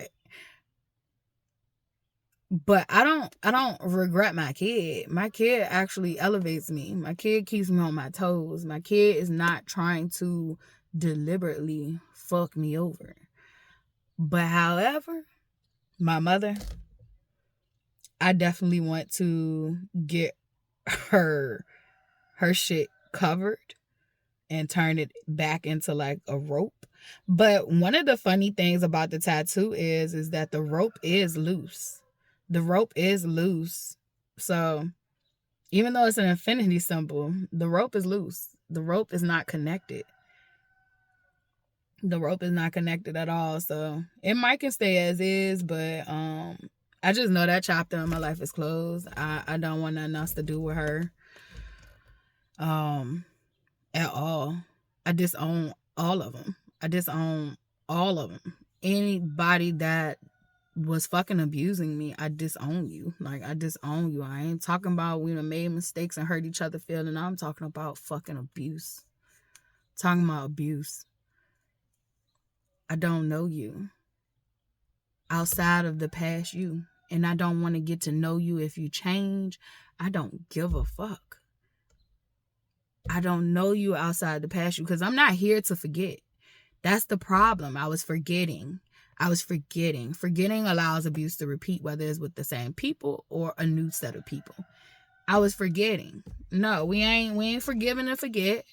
But I don't regret my kid. My kid actually elevates me. My kid keeps me on my toes. My kid is not trying to deliberately fuck me over. But however, my mother, I definitely want to get her shit covered and turn it back into like a rope. But one of the funny things about the tattoo is that the rope is loose. The rope is loose. So even though it's an infinity symbol, the rope is loose. The rope is not connected. The rope is not connected at all. So it might can stay as is, but I just know that chapter in my life is closed. I don't want nothing else to do with her. At all. I disown all of them. I disown all of them. Anybody that was fucking abusing me, I disown you. Like, I disown you. I ain't talking about we done made mistakes and hurt each other feeling. I'm talking about fucking abuse. Talking about abuse. I don't know you outside of the past you. And I don't want to get to know you if you change. I don't give a fuck. I don't know you outside the past you because I'm not here to forget. That's the problem. I was forgetting. Forgetting allows abuse to repeat, whether it's with the same people or a new set of people. I was forgetting. No, we ain't forgiving to forget.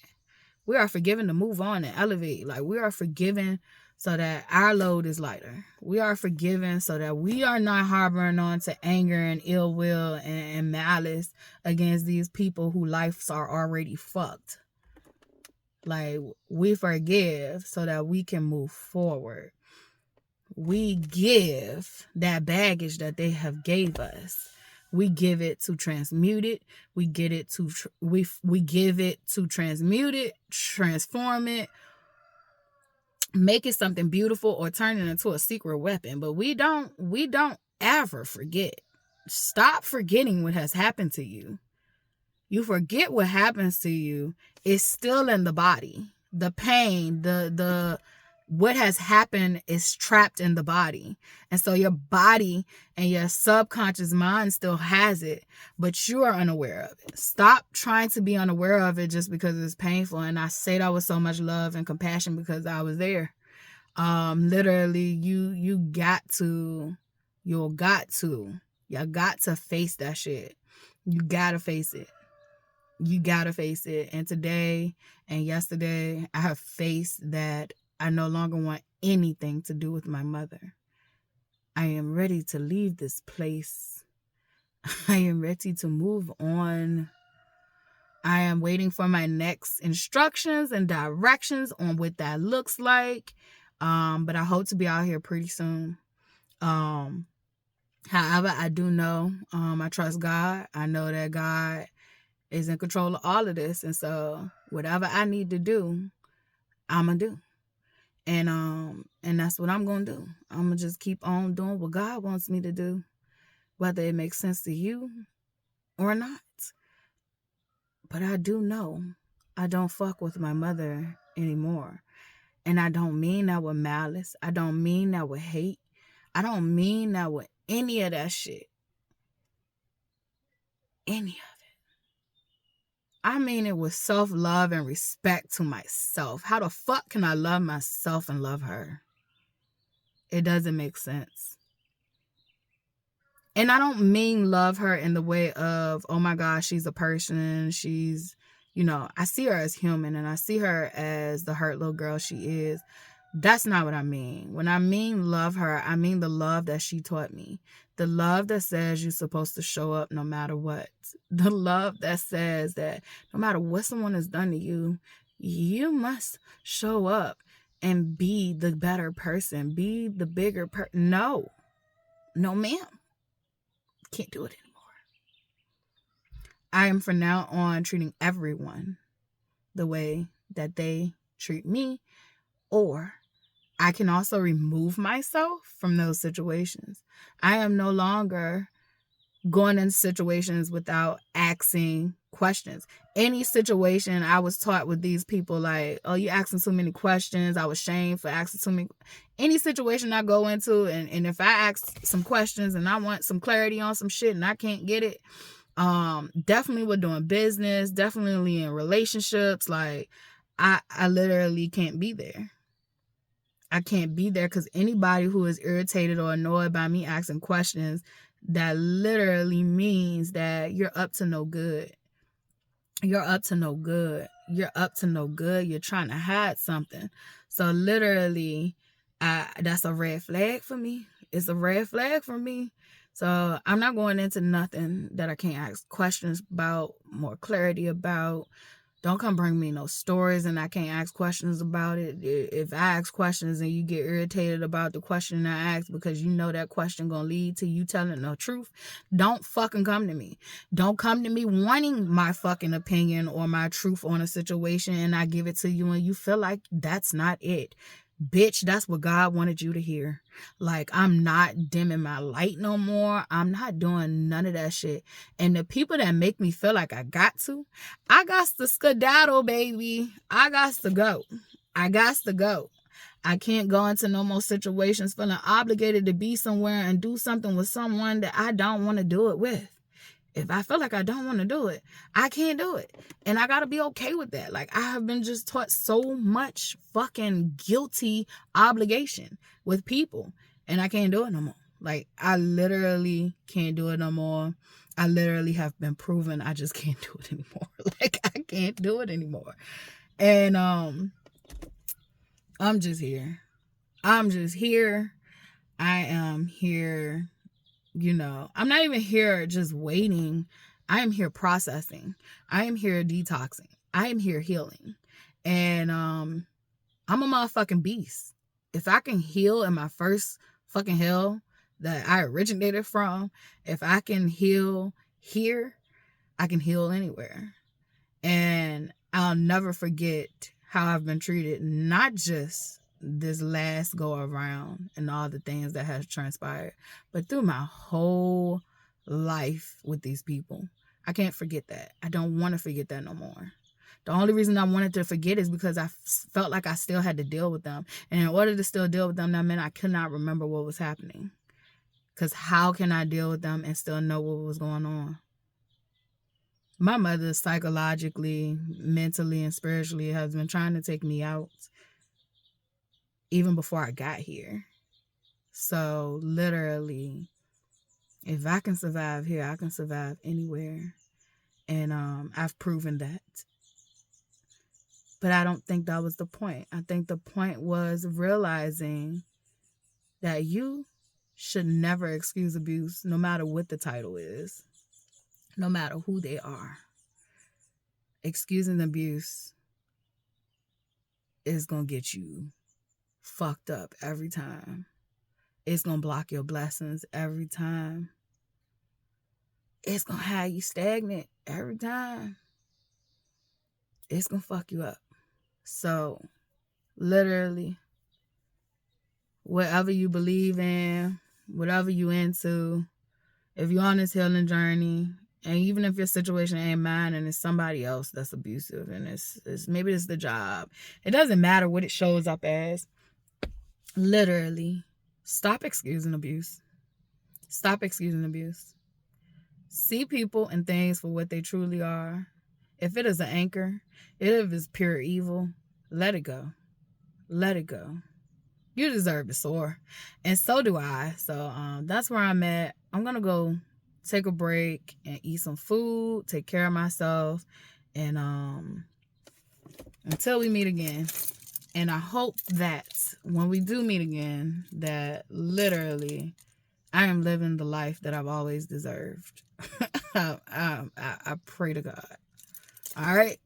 We are forgiven to move on and elevate. Like, we are forgiven so that our load is lighter. We are forgiven so that we are not harboring on to anger and ill will and malice against these people whose lives are already fucked. Like, we forgive so that we can move forward. We give that baggage that they have gave us. We give it to transmute it. We give it to transmute it, transform it, make it something beautiful, or turn it into a secret weapon. But we don't ever forget. Stop forgetting what has happened to you. You forget what happens to you. It's still in the body. The pain, the what has happened is trapped in the body. And so your body and your subconscious mind still has it, but you are unaware of it. Stop trying to be unaware of it just because it's painful. And I say that with so much love and compassion because I was there. Literally, you got to face that shit. You gotta face it. You gotta face it. And today and yesterday, I have faced that I no longer want anything to do with my mother. I am ready to leave this place. I am ready to move on. I am waiting for my next instructions and directions on what that looks like. But I hope to be out here pretty soon. However, I do know, I trust God. I know that God is in control of all of this. And so whatever I need to do, I'm going to do. And that's what I'm going to do. I'm going to just keep on doing what God wants me to do, whether it makes sense to you or not. But I do know I don't fuck with my mother anymore. And I don't mean that with malice. I don't mean that with hate. I don't mean that with any of that shit. Any of it. I mean it with self-love and respect to myself. How the fuck can I love myself and love her? It doesn't make sense. And I don't mean love her in the way of, oh my gosh, she's a person. She's, I see her as human and I see her as the hurt little girl she is. That's not what I mean. When I mean love her, I mean the love that she taught me. The love that says you're supposed to show up no matter what. The love that says that no matter what someone has done to you, you must show up and be the better person. Be the bigger person. No, ma'am. Can't do it anymore. I am from now on treating everyone the way that they treat me, or I can also remove myself from those situations. I am no longer going in situations without asking questions. Any situation I was taught with these people, like, oh, you asking too many questions. I was shamed for asking too many. Any situation I go into, and if I ask some questions and I want some clarity on some shit and I can't get it, definitely with doing business, definitely in relationships, like I literally can't be there. I can't be there because anybody who is irritated or annoyed by me asking questions, that literally means that you're up to no good. You're up to no good. You're up to no good. You're trying to hide something. So literally, that's a red flag for me. It's a red flag for me. So I'm not going into nothing that I can't ask questions about, more clarity about. Don't come bring me no stories and I can't ask questions about it. If I ask questions and you get irritated about the question I asked because you know that question gonna lead to you telling the truth, don't fucking come to me. Don't come to me wanting my fucking opinion or my truth on a situation and I give it to you and you feel like that's not it. Bitch, that's what God wanted you to hear. Like, I'm not dimming my light no more. I'm not doing none of that shit. And the people that make me feel like I got to skedaddle, baby. I got to go. I can't go into no more situations feeling obligated to be somewhere and do something with someone that I don't want to do it with. If I feel like I don't want to do it, I can't do it. And I got to be okay with that. Like, I have been just taught so much fucking guilty obligation with people. And I can't do it no more. Like, I literally can't do it no more. I literally have been proven I just can't do it anymore. Like, I can't do it anymore. And I'm just here. I am here. I'm not even here just waiting. I am here processing. I am here detoxing. I am here healing. And I'm a motherfucking beast. If I can heal in my first fucking hell, that I originated from, if I can heal here, I can heal anywhere. And I'll never forget how I've been treated, not just this last go around and all the things that has transpired, but through my whole life with these people. I can't forget that. I don't want to forget that no more. The only reason I wanted to forget is because I felt like I still had to deal with them. And in order to still deal with them, that meant I could not remember what was happening. Because how can I deal with them and still know what was going on? My mother psychologically, mentally, and spiritually has been trying to take me out even before I got here. So literally, if I can survive here, I can survive anywhere. And I've proven that. But I don't think that was the point. I think the point was realizing that you should never excuse abuse, no matter what the title is, no matter who they are. Excusing abuse is going to get you fucked up every time. It's going to block your blessings every time. It's going to have you stagnant every time. It's going to fuck you up. So, literally, whatever you believe in, whatever you into, if you're on this healing journey, and even if your situation ain't mine and it's somebody else that's abusive, and it's maybe it's the job, it doesn't matter what it shows up as. Literally, stop excusing abuse. Stop excusing abuse. See people and things for what they truly are. If it is an anchor, if it's pure evil, let it go. Let it go. You deserve to soar. And so do I. So that's where I'm at. I'm going to go take a break and eat some food, take care of myself. And until we meet again. And I hope that when we do meet again, that literally I am living the life that I've always deserved. I pray to God. All right.